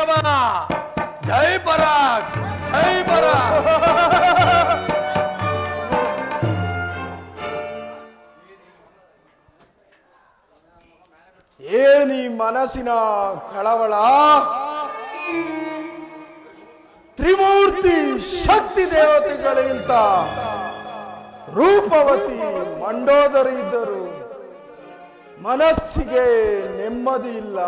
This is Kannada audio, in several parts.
ಪರಮ, ಜೈ ಪರಾಗ್, ಜೈ ಪರಾಗ್. ಏನಿ ಮನಸ್ಸಿನ ಕಳವಳ? ತ್ರಿಮೂರ್ತಿ ಶಕ್ತಿ ದೇವತೆಗಳಿಗಿಂತ ರೂಪವತಿ ಮಂಡೋದರಿ ಇದ್ದರು ಮನಸ್ಸಿಗೆ ನೆಮ್ಮದಿ ಇಲ್ಲ.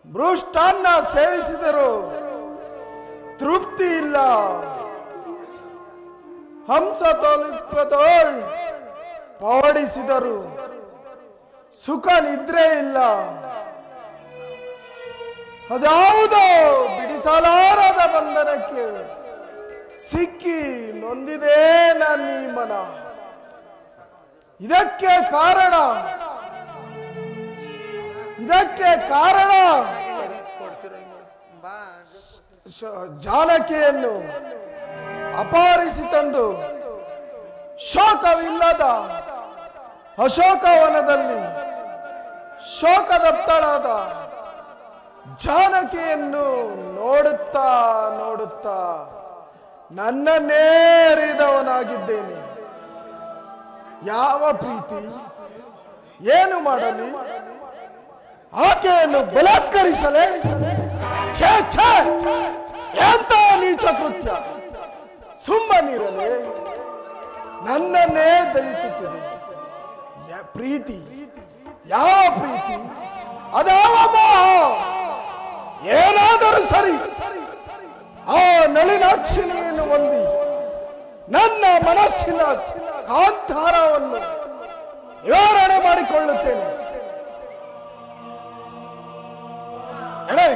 ಮೃಷ್ಟಾನ್ನ ಸೇವಿಸಿದರು ತೃಪ್ತಿ ಇಲ್ಲ. ಹಂಸ ತೋಲಿಕದೋಳ್ ಪವಡಿಸಿದರು ಸುಖ ನಿದ್ರೆ ಇಲ್ಲ. ಅದ್ಯಾವುದೋ ಬಿಡಿಸಲಾರದ ಬಂಧನಕ್ಕೆ ಸಿಕ್ಕಿ ನೊಂದಿದೆ ನನ್ನ ಈ ಮನ. ಇದಕ್ಕೆ ಕಾರಣ ಜಾನಕಿಯನ್ನು ಅಪಹರಿಸಿ ತಂದು ಶೋಕವಿಲ್ಲದ ಅಶೋಕವನದಲ್ಲಿ ಶೋಕದಪ್ತಳಾದ ಜಾನಕಿಯನ್ನು ನೋಡುತ್ತಾ ನೋಡುತ್ತಾ ನನ್ನನ್ನೇ ಅರಿದವನಾಗಿದ್ದೇನೆ. ಯಾವ ಪ್ರೀತಿ, ಏನು ಮಾಡಲಿ? ಆಕೆಯನ್ನು ಬಲಾತ್ಕರಿಸಲೇ? ಛೇ ಛೇ, ಎಂತ ನೀಚ ಕೃತ್ಯ! ಸುಮ್ಮನಿರಲೇ, ನನ್ನನ್ನೇ ದಯಿಸುತ್ತಿದೆ. ಪ್ರೀತಿ, ಯಾವ ಪ್ರೀತಿ? ಅದಾವ ಮೋಹ? ಏನಾದರೂ ಸರಿ, ಆ ನಳಿನಾಕ್ಷಿಣಿಯನ್ನು ಹೊಂದಿ ನನ್ನ ಮನಸ್ಸಿನ ಕಾಂತಾರವನ್ನು ನಿವಾರಣೆ ಮಾಡಿಕೊಳ್ಳುತ್ತೇನೆ. ಎಳೆ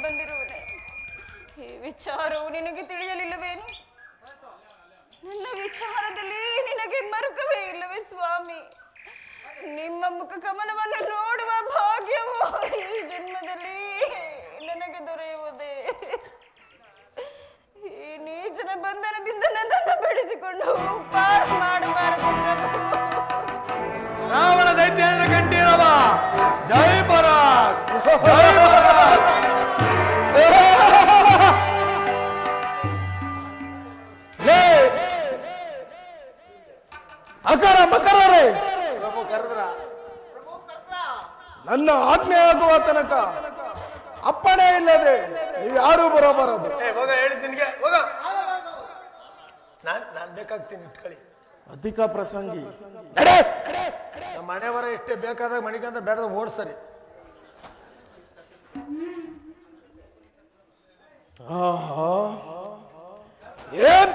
ಬಂದಿರುವನೆ ಈ ವಿಚಾರವು ನಿನಗೆ ತಿಳಿಯಲಿಲ್ಲವೇನು? ನನ್ನ ವಿಚಾರದಲ್ಲಿ ನಿನಗೆ ಮರುಕವೇ ಇಲ್ಲವೇ ಸ್ವಾಮಿ? ನಿಮ್ಮ ಮುಖ ಕಮಲವನ್ನು ನೋಡುವ ಭಾಗ್ಯವು ಈ ಜನ್ಮದಲ್ಲಿ ನನಗೆ ದೊರೆಯುವುದೇ? ಈ ನೀಚನ ಬಂಧನದಿಂದ ನನ್ನನ್ನು ಬಿಡಿಸಿಕೊಂಡು ಪಾರು ಮಾಡಬಾರದು. ರಾವಣ ದೈತ್ಯೇಂದ್ರ ಕಂಠೀರವ ಜೈ ಪರಾಗ್, ಜೈ ಪರಾಗ್. ಅಕರ ಮಕರರೇ, ಕರೆದ್ರ ನನ್ನ ಆಜ್ಞೆ ಆಗುವ ತನಕ ಅಪ್ಪಣೆ ಇಲ್ಲದೆ ಯಾರು ಬರಬಾರದು. ಹೋಗ ಹೇಳಿದ್ ನಿನ್ಗೆ, ಹೋಗ. ನಾನ್ ಬೇಕಾಗ್ತೀನಿ, ಇಟ್ಕೊಳ್ಳಿ. ಅಧಿಕ ಪ್ರಸಂಗಿ ನಮ್ಮ ಮನೆಯವರ ಎಷ್ಟೇ ಬೇಕಾದಾಗ ಮಣಿಕಂತ ಬೇಡದ ಓಡಿಸ್ತಾರೆ. ಏನ್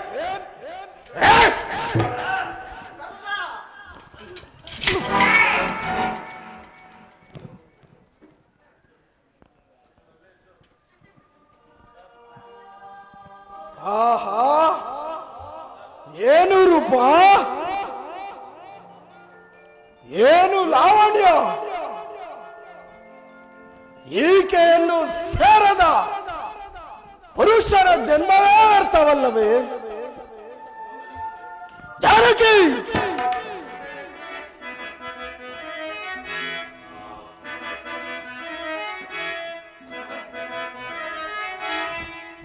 ಆಹಾ, ಏನು ರೂಪ, ಏನು ಲಾವಣ್ಯ, ಈಕೆಯನ್ನು ಸೇರದ ಪುರುಷರ ಜನ್ಮವೇ ಅರ್ಥವಲ್ಲವೇ? ಜಾನಕಿ,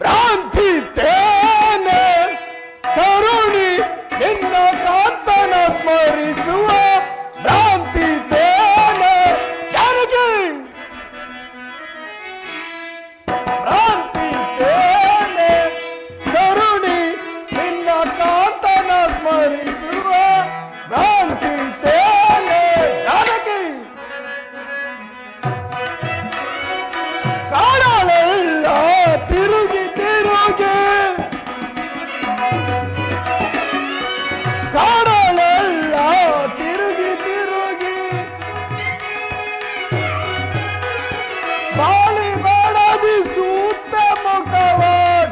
ಭ್ರಾಂತಿ ತೇನೆ ತರುಣಿ ನಿನ್ನ ಕಾಂತನ ಸ್ಮರಿಸುವ ಭ್ರಾಂತಿ ತೇನೆ. ಜಾನಕಿ, ಭ್ರಾಂತಿ ತೇನೆ ತರುಣಿ ನಿನ್ನ ಕಾಂತನ ಸ್ಮರಿಸುವ ಭ್ರಾಂತಿ ತೇನೆ. ಜಾನಕಿ, ಕಾಡಲೆಲ್ಲ ತಿರುಗಿ ತಿರುಗಿ, ಕಾಡಲೆಲ್ಲ ತಿರುಗಿ ತಿರುಗಿ, ಬಾಳಿ ಬಾಡದಿ ಸೂತ್ತ ಮುಖವ.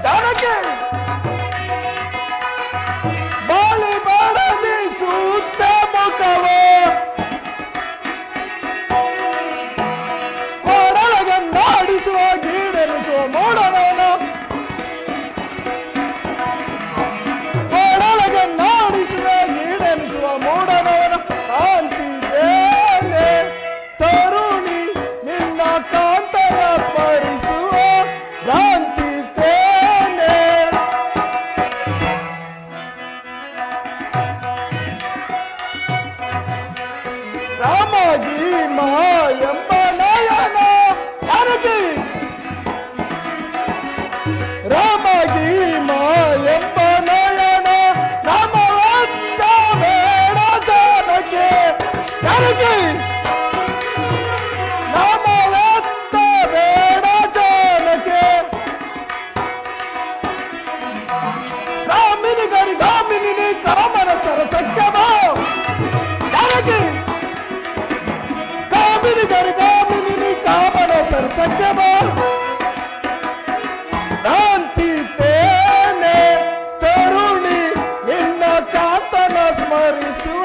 ಜಾನಕಿ, ಬಾಳಿ ಬಾಡದಿ ಸೂತ್ತ ಮುಖವ, ಕೊಡಲಗನ್ನಾಡಿಸುವ ಗೀಡೆನಿಸುವ ಮೂಡನವನ, ಕೊಡಲಗನ್ನಾಡಿಸುವ ಗೀಡೆನಿಸುವ ಮೂಡನವನ. ಕಾಂತಿ ತೇನೆ ತರುಣಿ ನಿನ್ನ ಕಾಂತನ ಸ್ಮರಿಸುವ ಭ್ರಾಂತಿ ತೇನೆ. ರಾಮಾಗಿ ಎಂಬ ನಯನ. ಜಾನಕಿ, ರಾಮಾಗಿ ಎಂಬ ನಯನ ನಮವಂತ ಬೇಡ ಜಾನಕಿ. ಜಾನಕಿ, ನಮವಂತ ಬೇಡ ಜಾನಕಿ. ಗಾಮಿನಿ ಗರಿ ಗಾಮಿನಿ ಕಾಮನ ಸರಸಕ್ಕೆ ಬಾ. ಜಾನಕಿ, ಕಾಮಿನಿ ಗರಿ ಗಾಮಿನಿ ಕಾಮನ ಸರಸಕ್ಕೆ ಬಾ. ಭ್ರಾಂತಿ ತೇನೆ ತರುಣಿ ನಿನ್ನ ಕಾಂತನ ಸ್ಮರಿಸುವ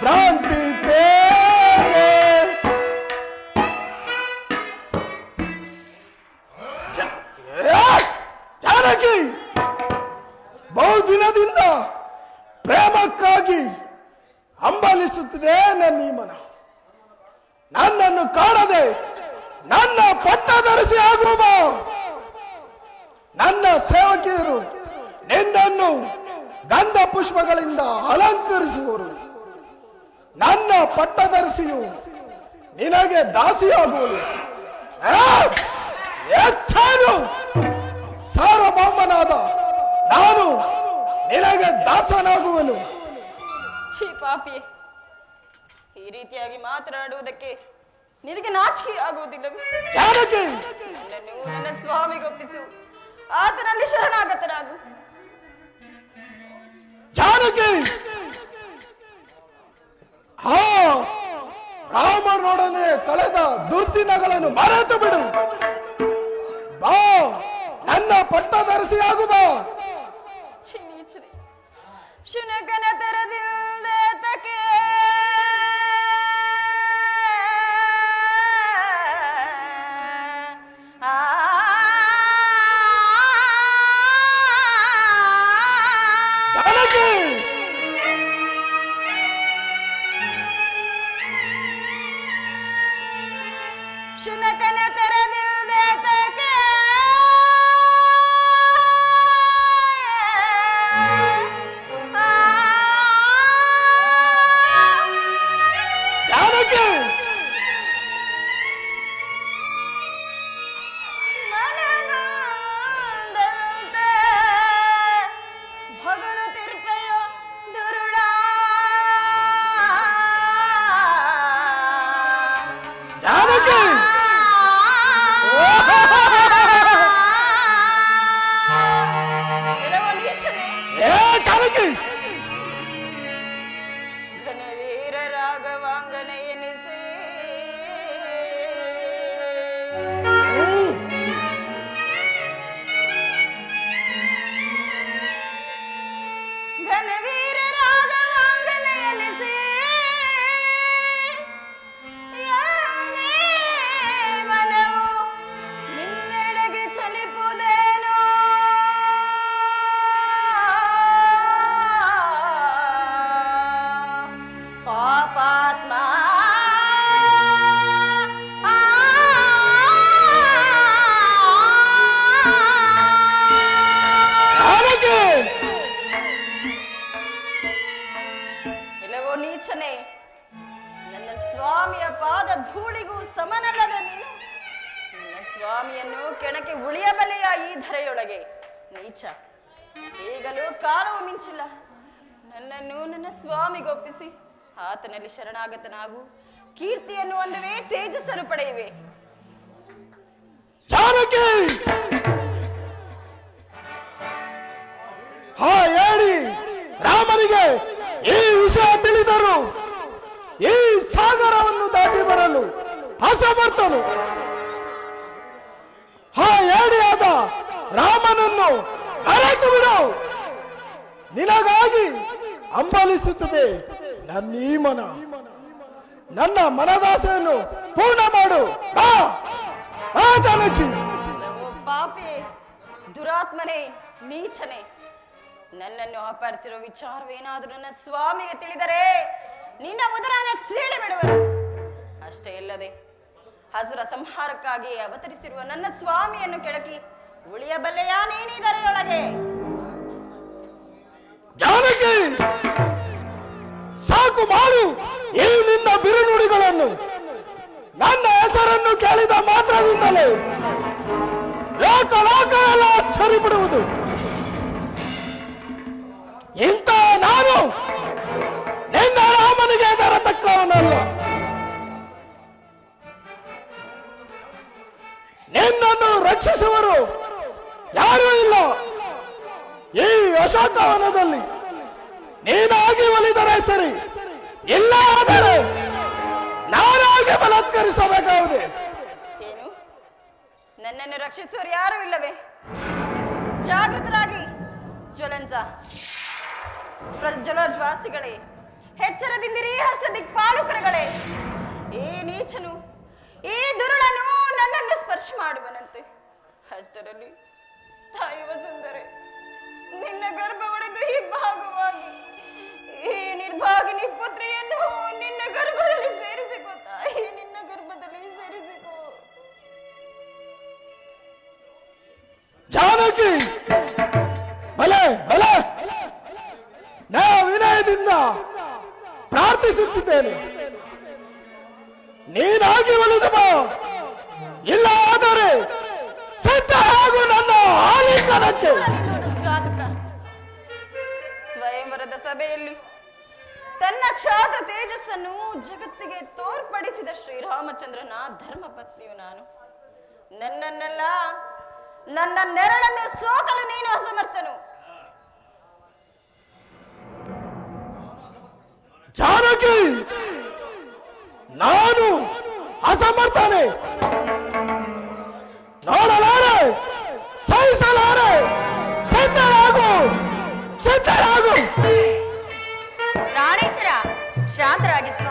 ಭ್ರಾಂತಿ ತೇನೆ. ಜಾನಕಿ, ಬಹುದಿನದಿಂದ ಪ್ರೇಮಕ್ಕಾಗಿ ಹಂಬಲಿಸುತ್ತಿದೆ ನನ್ನ ಈ ಮನ. ಪಟ್ಟದರಸಿ ಆಗುವ ನನ್ನ ಸೇವಕಿಯರು ನಿನ್ನನ್ನು ಗಂಧ ಪುಷ್ಪಗಳಿಂದ ಅಲಂಕರಿಸುವರು. ನನ್ನ ಪಟ್ಟದರಸಿಯು ನಿನಗೆ ದಾಸಿಯಾಗುವಳು. ಹೆಚ್ಚಾನು ಸಾರ್ವಭೌಮನಾದ ನಾನು ನಿನಗೆ ದಾಸನಾಗುವನು. ಛೀ ಪಾಪಿ, ಈ ರೀತಿಯಾಗಿ ಮಾತನಾಡುವುದಕ್ಕೆ ನಿನಗೆ ನಾಚಿಕೆ ಆಗುವುದಿಲ್ಲವೇ? ನನ್ನನ್ನು ನನ್ನ ಸ್ವಾಮಿಗೊಪ್ಪಿಸು, ಆತನಲ್ಲಿ ಶರಣಾಗತನಾಗು. ಜಾನಕಿ, ರಾಮನೊಡನೆ ಕಳೆದ ದುರ್ದಿನಗಳನ್ನು ಮರೆತು ಬಿಡು. ಬಾ, ನನ್ನ ಪಟ್ಟದರಸಿಯಾಗು ಬಾ. ಶುನಕನ ತೆರದಿಂದ ತಕೆ ಶುನಕನ ತೆರದಿಂದ ತಕೆ ಘನವೀರ ರಾಘವಾಂಗನ ಎನಿಸಿ ಘನವೀರ ರಾಘವಾಂಗನ ಎನಿಸಿ ಮನವು ನಿನ್ನೆಡೆಗೆ ಚಲಿಪುದೇನೋ ಪಾಪಾತ್ಮ. ಇಲ್ಲವೋ ನೀಚನೆ, ನನ್ನ ಸ್ವಾಮಿಯ ಪಾದ ಧೂಳಿಗೂ ಸಮನಲ್ಲದ ನೀನು ನನ್ನ ಸ್ವಾಮಿಯನ್ನು ಕೆಣಕಿ ಉಳಿಯಬಲೆಯ ಈ ಧರೆಯೊಳಗೆ? ನೀಚ, ಈಗಲೂ ಕಾಲವು ಮಿಂಚಿಲ್ಲ. ನನ್ನನ್ನು ನನ್ನ ಸ್ವಾಮಿಗೊಪ್ಪಿಸಿ ಆತನಲ್ಲಿ ಶರಣಾಗತನಾಗು. ಕೀರ್ತಿಯನ್ನು ಒಂದುವೇ ತೇಜಸ್ಸನ್ನು ಪಡೆಯುವೆ. ಜಾನಕಿ, ಹೇಳಿ ರಾಮನಿಗೆ ಈ ವಿಷಯ ತಿಳಿದರು ಈ ಸಾಗರವನ್ನು ದಾಟಿ ಬರಲು ಅಸಮರ್ಥನು. ಹೇಳಿಯಾದ ರಾಮನನ್ನು ಮರೆತು ಬಿಡು. ನಿನಗಾಗಿ ಹಂಬಲಿಸುತ್ತದೆ ನನ್ನ ಈ ಮನ. ನನ್ನ ಮನದಾಸೆಯನ್ನು ಪೂರ್ಣ ಮಾಡು. ಜಾನಕಿ. ಪಾಪಿ, ದುರಾತ್ಮನೇ, ನೀಚನೆ, ನನ್ನನ್ನು ಅಪಹರಿಸಿರುವ ವಿಚಾರವೇನಾದರೂ ನನ್ನ ಸ್ವಾಮಿಗೆ ತಿಳಿದರೆ ನಿನ್ನ ಉದರನ ಸೀಳಿ ಬಿಡುವರು. ಅಷ್ಟೇ ಇಲ್ಲದೆ ಹಸುರ ಸಂಹಾರಕ್ಕಾಗಿ ಅವತರಿಸಿರುವ ನನ್ನ ಸ್ವಾಮಿಯನ್ನು ಕೆಳಕಿ ಉಳಿಯಬಲ್ಲೆಯಾ ನೀನಿದರೆಯೊಳಗೆ? ಜಾನಕಿ, ಸಾಕು ಮಾಡು ಈ ನಿನ್ನ ಬಿರುನುಡಿಗಳನ್ನು. ನನ್ನ ಹೆಸರನ್ನು ಕೇಳಿದ ಮಾತ್ರದಿಂದಲೇ ಲೋಕ ಲೋಕ ಎಲ್ಲ ಅಚ್ಚರಿ ಬಿಡುವುದು. ಇಂಥ ನಾನು ನಿನ್ನ ರಾಮನಿಗೆ ಇದರ ತಕ್ಕವನಲ್ಲ. ನಿನ್ನನ್ನು ರಕ್ಷಿಸುವರು ಯಾರೂ ಇಲ್ಲ. ಈ ಅಶೋಕವನದಲ್ಲಿ ನೀನಾಗಿ ಒಲಿದರೆ ಸರಿ, ಇಲ್ಲ ಆದರೆ ನಾನಾಗಿ ಬಲಾತ್ಕರಿಸಬೇಕಾಗಿದೆ. ಏನು, ನನ್ನನ್ನು ರಕ್ಷಿಸುವರು ಯಾರೂ ಇಲ್ಲವೇ? ಜಾಗೃತರಾಗಿ ಜ್ವಲಂಜ ಪ್ರಜ್ವಲಜ್ವಾಸಿಗಳೇ, ಎಚ್ಚರದಿಂದಿರಿ ಅಷ್ಟ ದಿಕ್ಪಾಲಕರುಗಳೇ. ಈ ನೀಚನು, ಈ ದುರುಳನು ನನ್ನನ್ನು ಸ್ಪರ್ಶ ಮಾಡುವನಂತೆ. ಅಷ್ಟರಲ್ಲಿ ತಾಯಿ ವಸುಂಧರೆ ನಿನ್ನ ಗರ್ಭ ಒಡೆದು ಈ ಭಾಗವಾಗಿ ಈ ನಿರ್ಭಾಗಿನಿ ಪುತ್ರಿಯನ್ನು ನಿನ್ನ ಗರ್ಭದಲ್ಲಿ ಸೇರಿಸಿಕೋ ತಾಯಿ, ನಿನ್ನ ಗರ್ಭದಲ್ಲಿ ಸೇರಿಸಿಕೋ. ಜಾನಕಿ, ಬಲೆ ಬಲೆ, ನಾ ವಿನಯದಿಂದ ಪ್ರಾರ್ಥಿಸುತ್ತಿದ್ದೇನೆ, ನೀನಾಗಿ ಒಲಿದು ಬಾ. ಇಲ್ಲ ಆದರೆ ಸಿದ್ಧ ಹಾಗೂ ನನ್ನ ಆಲಿಂಗನಕ್ಕೆ. ಜಾತಕ ಸ್ವಯಂವರದ ಸಭೆಯಲ್ಲಿ ತನ್ನ ಕ್ಷಾತ್ರ ತೇಜಸ್ಸನ್ನು ಜಗತ್ತಿಗೆ ತೋರ್ಪಡಿಸಿದ ಶ್ರೀರಾಮಚಂದ್ರನ ಧರ್ಮಪತ್ನಿಯು ನಾನು. ನನ್ನನ್ನೆಲ್ಲ, ನನ್ನ ನೆರಳನ್ನು ಸೋಕಲು ನೀನು ಅಸಮರ್ಥನು. ಜಾನಕಿ, ನಾನು ಅಸಮರ್ಥನೆ, ನೋಡಲಾರೆ, ಸಹಿಸಲಾರೆ. ಸಿದ್ಧರಾಗು, ಸಿದ್ಧರಾಗು. ಪ್ರಾಣೇಶ್ವರ, ಶಾಂತರಾಗಿಸುವ.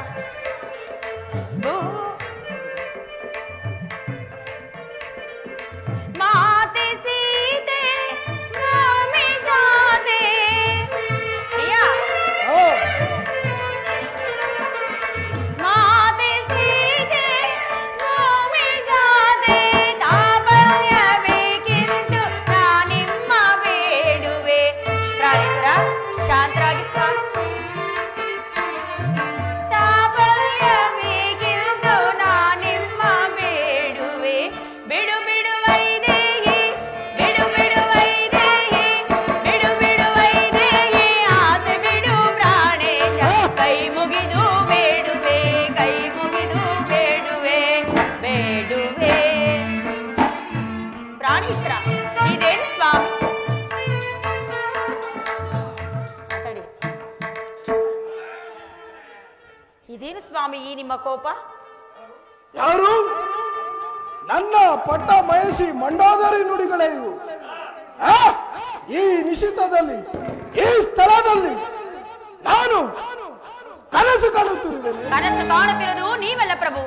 ಮಾತೆ ಸೀತೆ ನಾಮೆ ಜಾತೆ ಪ್ರಿಯ, ಮಾತೆ ಸೀತೆ ನಾಮೆ ಜಾತೆ ತಾಪಲ್ಯ ಬೇಕೆಂದು ನಾನಿಮ್ಮ ಬೇಡುವೆ. ಪ್ರಾಣೇಶ್ವರ, ಶಾಂತರಾಗಿಸುವ. ತಾಪಲ್ಯ ಬೇಕೆಂದು ನಾನಿಮ್ಮ ಬೇಡುವೆ. ಬಿಡು ಬಿಡು ವೈದೇಹಿ, ಬಿಡು ಬಿಡು ವೈದೇಹಿ, ಬಿಡು ಬಿಡು ವೈದೇಹಿ, ಆಸೆ ಬಿಡು ಪ್ರಾಣೇಶ. ಕೈ ಮುಗಿದು ಬೇಡುವೆ, ಕೈ ಮುಗಿದು ಬೇಡುವೆ, ಬೇಡುವೆ. ಪ್ರಾಣೇಶ್ವರ, ಇದೇನು ಸ್ವಾಮಿ? ಮಾತಾಡಿ. ಇದೇನು ಸ್ವಾಮಿ ಈ ನಿಮ್ಮ ಕೋಪ? ಯಾರು? ನನ್ನ ಪಟ್ಟ ಮಯಸಿ ಮಂಡೋದರಿ ನುಡಿಗಳೇ ಇವು. ಈ ನಿಶ್ಚಿತದಲ್ಲಿ, ಈ ಸ್ಥಳದಲ್ಲಿ ನಾನು ಕನಸು ಕಾಣುತ್ತಿರುವೆನು. ಕನಸು ಕಾಣುತ್ತಿರುವುದು ನೀವಲ್ಲ ಪ್ರಭು,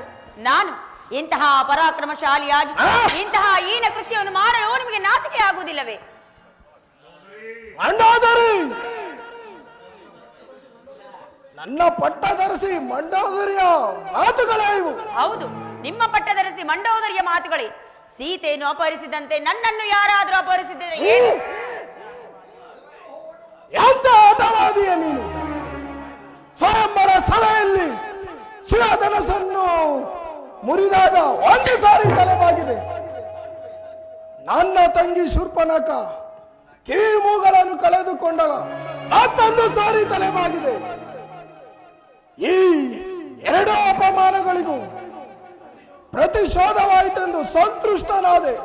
ನಾನು. ಇಂತಹ ಪರಾಕ್ರಮಶಾಲಿಯಾಗಿ ಇಂತಹ ಹೀನ ಕೃತ್ಯವನ್ನು ಮಾಡಲು ನಿಮಗೆ ನಾಚಿಕೆ ಆಗುವುದಿಲ್ಲವೇ? ಮಂಡೋದರಿ, ನನ್ನ ಪಟ್ಟ ಧರಿಸಿ ಮಂಡೋದರಿಯ ಮಾತುಗಳೇ ಇವು. ಹೌದು, ನಿಮ್ಮ ಪಟ್ಟಧರಿಸಿ ಮಂಡೋದರಿಯ ಮಾತುಗಳೇ. ಸೀತೆಯನ್ನು ಅಪಹರಿಸಿದಂತೆ ನನ್ನನ್ನು ಯಾರಾದರೂ ಅಪಹರಿಸಿದರೆ ಎಂತ ಹಠವಾದಿಯ ನೀನು? ಸ್ವಯಂವರ ಸಭೆಯಲ್ಲಿ ಶಿಲಾಧನಸನ್ನು ಮುರಿದಾಗ ಒಂದು ಸಾರಿ ತಲೆಬಾಗಿದೆ. ನನ್ನ ತಂಗಿ ಶೂರ್ಪನಖ ಕಿವಿ ಮೂಗಳನ್ನು ಕಳೆದುಕೊಂಡಾಗ ಮತ್ತೊಂದು ಸಾರಿ ತಲೆಬಾಗಿದೆ. ಈ ಎರಡು ಅಪಮಾನಗಳಿಗೂ ಪ್ರತಿಶೋಧವಾಯಿತೆಂದು ಸಂತುಷ್ಟನಾದೆ.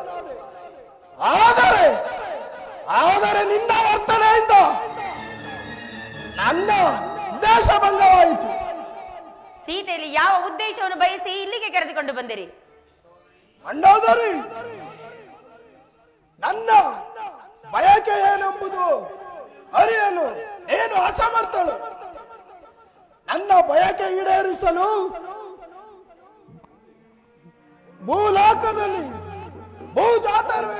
ಆದರೆ ನಿನ್ನ ವರ್ತನೆಯಿಂದ ನನ್ನ ದೇಶಭಂಗವಾಯಿತು. ಸೀತೆಯಲ್ಲಿ ಯಾವ ಉದ್ದೇಶವನ್ನು ಬಯಸಿ ಇಲ್ಲಿಗೆ ಕರೆದುಕೊಂಡು ಬಂದಿರಿ? ಮಂಡೋದರಿ, ನನ್ನ ಬಯಕೆ ಏನೆಂಬುದು ಅರಿಯಲು ಏನು ಅಸಮರ್ಥಳು. ನನ್ನ ಬಯಕೆ ಈಡೇರಿಸಲು ಭೂಲೋಕದಲ್ಲಿ ಭೂಜಾತರವೇ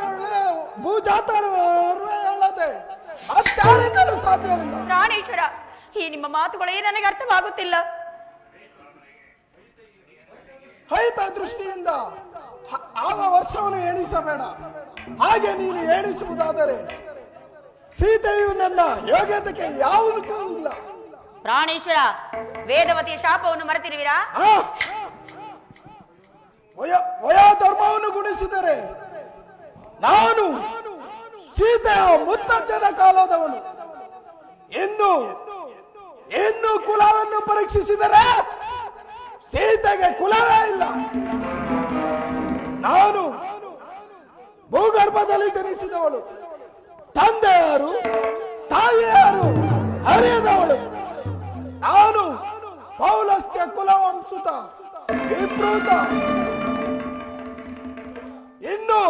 ಮತ್ತಾರಿಂದಲೂ ಸಾಧ್ಯವಿಲ್ಲ. ಪ್ರಾಣೇಶ್ವರ, ಈ ನಿಮ್ಮ ಮಾತುಗಳೇ ನನಗೆ ಅರ್ಥವಾಗುತ್ತಿಲ್ಲ. ಹಿತ ದೃಷ್ಟಿಯಿಂದ ಆವ ವರ್ಷವನ್ನು ಎಣಿಸಬೇಡ. ಹಾಗೆ ನೀನು ಎಣಿಸುವುದಾದರೆ ಸೀತೆಯು ನನ್ನ ಯೋಗ್ಯತೆಗೆ ಯಾವುದಕ್ಕೂ ಇಲ್ಲ. ಪ್ರಾಣೇಶ್ವರ, ವೇದವತಿಯ ಶಾಪವನ್ನು ಮರೆತಿರುವಿರಾ? ವಯೋಧರ್ಮವನ್ನು ಗುಣಿಸಿದರೆ ನಾನು ಸೀತೆಯ ಮುತ್ತಜ್ಜನ ಕಾಲದವನು. ಇನ್ನು ಕುಲವನ್ನು ಪರೀಕ್ಷಿಸಿದರೆ ಸೀತೆಗೆ ಕುಲವೇ ಇಲ್ಲ. ನಾನು ಭೂಗರ್ಭದಲ್ಲಿ ಜನಿಸಿದವಳು. ತಂದೆ ಯಾರು, ತಾಯಿ ಯಾರು ಅರಿಯದವಳು. ನಾನು ಪೌಲಸ್ತ್ಯ ಕುಲವಂಶುತ ವಿಪ್ರೂತ. ಇನ್ನು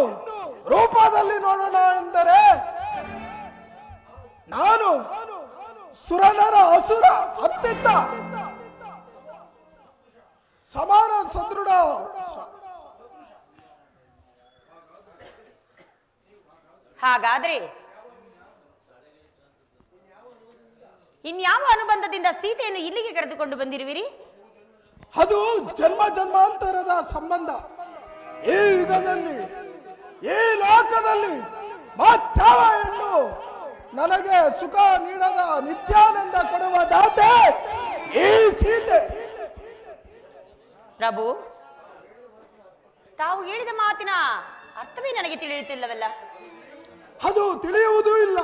ರೂಪದಲ್ಲಿ ನೋಡೋಣ ಎಂದರೆ ನಾನು ಸುರನರ ಅಸುರ ಅತ್ಯಂತ ಸಮಾನ ಸದೃಢ. ಹಾಗಾದ್ರೆ ಇನ್ಯಾವ ಅನುಬಂಧದಿಂದ ಸೀತೆಯನ್ನು ಇಲ್ಲಿಗೆ ಕರೆದುಕೊಂಡು ಬಂದಿರುವಿರಿ? ಅದು ಜನ್ಮ ಜನ್ಮಾಂತರದ ಸಂಬಂಧ. ಈ ಯುಗದಲ್ಲಿ, ಈ ಲೋಕದಲ್ಲಿ ಮತ್ತಾವ ಹೆಣ್ಣು ನನಗೆ ಸುಖ ನೀಡದ ನಿತ್ಯಾನಂದ ಕೊಡುವ ದಾತೆ ಈ ಸೀತೆ. ಪ್ರಭು, ತಾವು ಹೇಳಿದ ಮಾತಿನ ಅರ್ಥವೇ ನನಗೆ ತಿಳಿಯುತ್ತಿಲ್ಲವಲ್ಲ. ಅದು ತಿಳಿಯುವುದೂ ಇಲ್ಲ.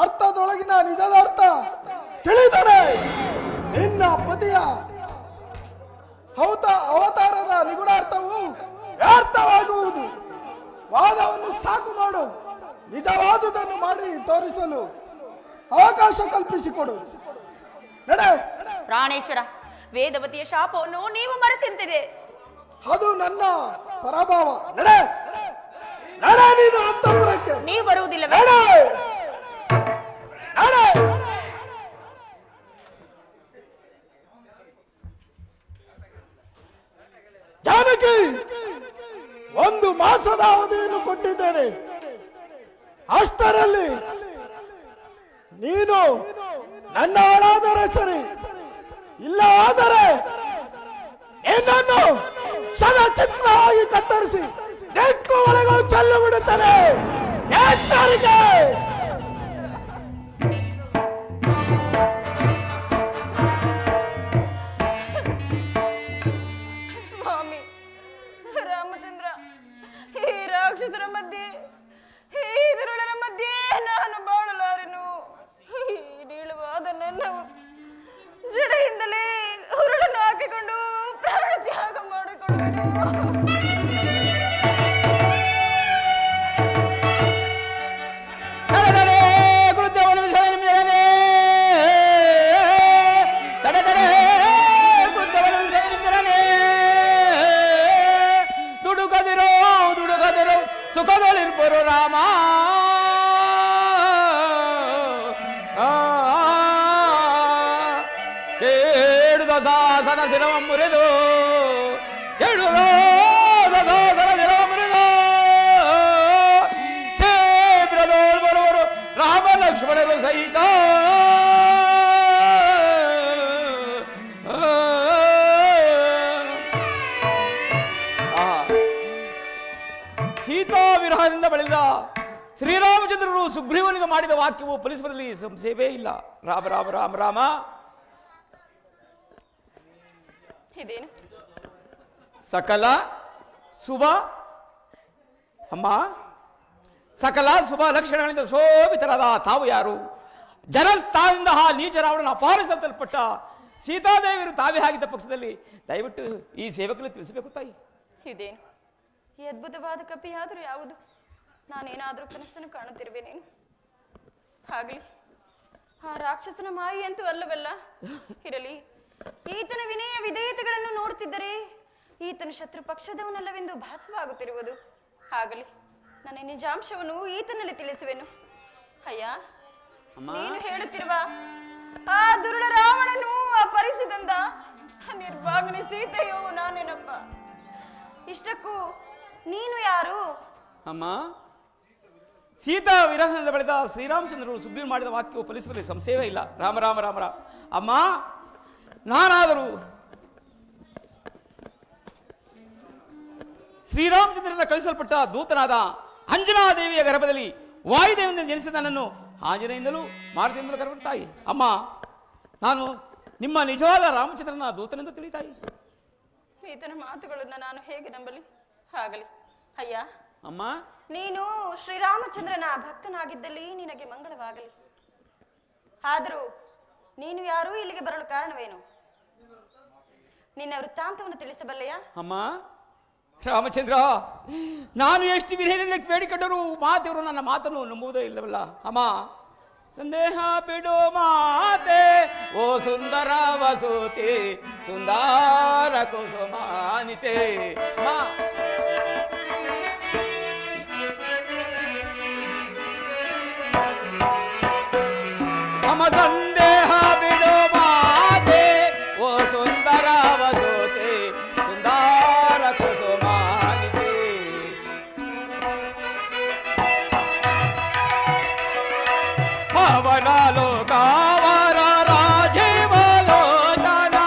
ಅರ್ಥದೊಳಗಿನ ನಿಜದ ಅರ್ಥ ತಿಳಿದರೆ ನಿನ್ನ ಪತಿಯ ಅವತಾರದ ನಿಗುಣಾರ್ಥವು ವ್ಯರ್ಥವಾಗುವುದು. ವಾದವನ್ನು ಸಾಕು ಮಾಡು. ನಿಜವಾದುದನ್ನು ಮಾಡಿ ತೋರಿಸಲು ಅವಕಾಶ ಕಲ್ಪಿಸಿಕೊಡು. ನಡೆ. ಪ್ರಾಣೇಶ್ವರ, ವೇದವತಿಯ ಶಾಪವನ್ನು ನೀವು ಮರೆತಿಂತಿದೆ. ಅದು ನನ್ನ ಪರಾಭವ. ನಡೆ ನಡೆ, ನೀನು ಅಂತಃಪುರಕ್ಕೆ. ನೀವು ಬರುವುದಿಲ್ಲ. ನಡೆ ನಡೆ. ಜಾನಕಿ, ಒಂದು ಮಾಸದ ಅವಧಿಯನ್ನು ಕೊಟ್ಟಿದ್ದೇನೆ. ಅಷ್ಟರಲ್ಲಿ ನೀನು ನನ್ನ ಹಾಳಾದರೆ ಸರಿ, ಇಲ್ಲ ಆದರೆ ಏನನ್ನು ಚಲಚಿತ್ರವಾಗಿ ಕತ್ತರಿಸಿ ದಿಕ್ಕು ಒಳಗೂ ಚೆಲ್ಲು ಬಿಡುತ್ತಾನೆ. ಎಚ್ಚರಿಕೆ. ಸ್ವಾಮಿ ರಾಮಚಂದ್ರ, ಈ ರಾಕ್ಷಸರ ಮಧ್ಯೆ, ಈ ದುರುಳರ ಮಧ್ಯೆ ನಾನು ಬಾಳಲಾರೆನು. ಈ ನೀಳವಾದ ನನ್ನ ಜಡೆಯಿಂದಲೇ ಉರುಳನ್ನು ಹಾಕಿಕೊಂಡು ಪ್ರಾಣ ತ್ಯಾಗ ಮಾಡಿಕೊಳ್ಳುವೆನು. ಸುಖದಲ್ಲಿರ್ಬರು ರಾಮ. ಕೇಳುದ ಸಾಸನ ಶಿರವ ಮುರಿದು, ಕೇಳುದ ಸಾಸನ ಶಿರವ ಮುರಿದು, ಶೀಘ್ರದೋಳು ಬರುವರು ರಾಮ ಲಕ್ಷ್ಮಣರು ಸಹಿತ. ಸೀತಾ ವಿರಹದಿಂದ ಬೆಳೆದ ಶ್ರೀರಾಮಚಂದ್ರರು ಸುಗ್ರೀವನಿಗೆ ಮಾಡಿದ ವಾಕ್ಯವು ಫಲಿಸುವಲ್ಲಿ ಸಂಶಯವೇ ಇಲ್ಲ. ರಾಮ ರಾಮ ರಾಮ ರಾಮ. ಇದೇನು ಸಕಲ ಶುಭ ಅಮ್ಮ, ಸಕಲ ಶುಭ ಲಕ್ಷಣಗಳಿಂದ ಶೋಭಿತರಾದ ತಾವು ಯಾರು? ಜನಸ್ಥಾನದಿಂದ ಆ ನೀಚ ರಾವಣನ ಅಪಹರಿಸಲ್ಪಟ್ಟ ಸೀತಾದೇವಿಯರು ತಾವೇ ಆಗಿದ್ದ ಪಕ್ಷದಲ್ಲಿ ದಯವಿಟ್ಟು ಈ ಸೇವಕರಿಗೆ ತಿಳಿಸಬೇಕು ತಾಯಿ. ಇದೇನು ಈ ಅದ್ಭುತವಾದ ಕಪಿಯಾದರೂ ಯಾವುದು? ನಾನೇನಾದರೂ ಕನಸನ್ನು ಕಾಣುತ್ತಿರುವೆನೇನು? ಆಗಲಿ, ಆ ರಾಕ್ಷಸನ ಮಾಯಿ ಅಂತೂ ಅಲ್ಲವಲ್ಲ. ಇರಲಿ, ಈತನ ವಿನಯ ವಿಧೇಯತೆಗಳನ್ನು ನೋಡುತ್ತಿದ್ದರೆ ಈತನು ಶತ್ರು ಪಕ್ಷದವನಲ್ಲವೆಂದು ಭಾಸವಾಗುತ್ತಿರುವುದು. ಆಗಲಿ, ನನ್ನ ನಿಜಾಂಶವನ್ನು ಈತನಲ್ಲಿ ತಿಳಿಸುವೆನು. ಅಯ್ಯ, ನೀನು ಹೇಳುತ್ತಿರುವ ಆ ದುರುಳ ರಾವಣನು ಅಪಹರಿಸಿದಂದ ನಿರ್ಭಾಗನೆ ಸೀತೆಯೋ ನಾನೇನಪ್ಪ. ಇಷ್ಟಕ್ಕೂ ನೀನು ಯಾರು? ಅಮ್ಮ, ಸೀತಾ ವಿರಹದಿಂದ ಬೆಳೆದ ಶ್ರೀರಾಮಚಂದ್ರರು ಸುಗ್ರೀವ ಮಾಡಿದ ವಾಕ್ಯವು ಫಲಿಸುವಲ್ಲಿ ಸಂಶಯವೇ ಇಲ್ಲ. ರಾಮ ರಾಮ ರಾಮ ರಾಮ. ಅಮ್ಮ, ನಾನಾದರೂ ಶ್ರೀರಾಮಚಂದ್ರನ ಕಳಿಸಲ್ಪಟ್ಟ ದೂತನಾದ ಅಂಜನಾದೇವಿಯ ಗರ್ಭದಲ್ಲಿ ವಾಯುದೇವಿಯಿಂದ ಜನಿಸಿದ ನನ್ನನ್ನು ಆಂಜನೆಯಿಂದಲೂ ಮಾರುತಿಯಿಂದಲೂ ಕರೆದ ತಾಯಿ. ಅಮ್ಮ, ನಾನು ನಿಮ್ಮ ನಿಜವಾದ ರಾಮಚಂದ್ರನ ದೂತನೆಂದು ತಿಳಿತಾಯಿ. ಈತನ ಮಾತುಗಳನ್ನು ನಾನು ಹೇಗೆ ನಂಬಲಿ? ಆಗಲಿ ಅಯ್ಯ. ಅಮ್ಮ, ನೀನು ಶ್ರೀರಾಮಚಂದ್ರನ ಭಕ್ತನಾಗಿದ್ದಲ್ಲಿ ನಿನಗೆ ಮಂಗಳವಾಗಲಿ. ಆದರೂ ನೀನು ಯಾರೂ ಇಲ್ಲಿಗೆ ಬರಲು ಕಾರಣವೇನು? ನಿನ್ನ ವೃತ್ತಾಂತವನ್ನು ತಿಳಿಸಬಲ್ಲೆಯಾ? ಅಮ್ಮ, ರಾಮಚಂದ್ರ, ನಾನು ಎಷ್ಟು ವಿನಯದಿಂದ ಬೇಡಿಕೊಂಡರೂ ಮಾತೆಯವರು ನನ್ನ ಮಾತನ್ನು ನಂಬುವುದೇ ಇಲ್ಲವಲ್ಲ. ಅಮ್ಮ, ಸಂದೇಹ ಬಿಡು ಮಾತೆ, ಓ ಸುಂದರ ವಸೂತಿ, ಸುಂದರ ಕುಸುಮಾನಿತೆ. ಅಮ್ಮ, ಸಂದೇಹ ಬಿಡು ಮಾತೆ, ಓ ಸುಂದರ ವಸೂತಿ, ಸುಂದರ ಕುಸುಮಾನಿತೆ. ಪವನ ಲೋಕಾವರ ರಾಜೀವ ಲೋಚನ,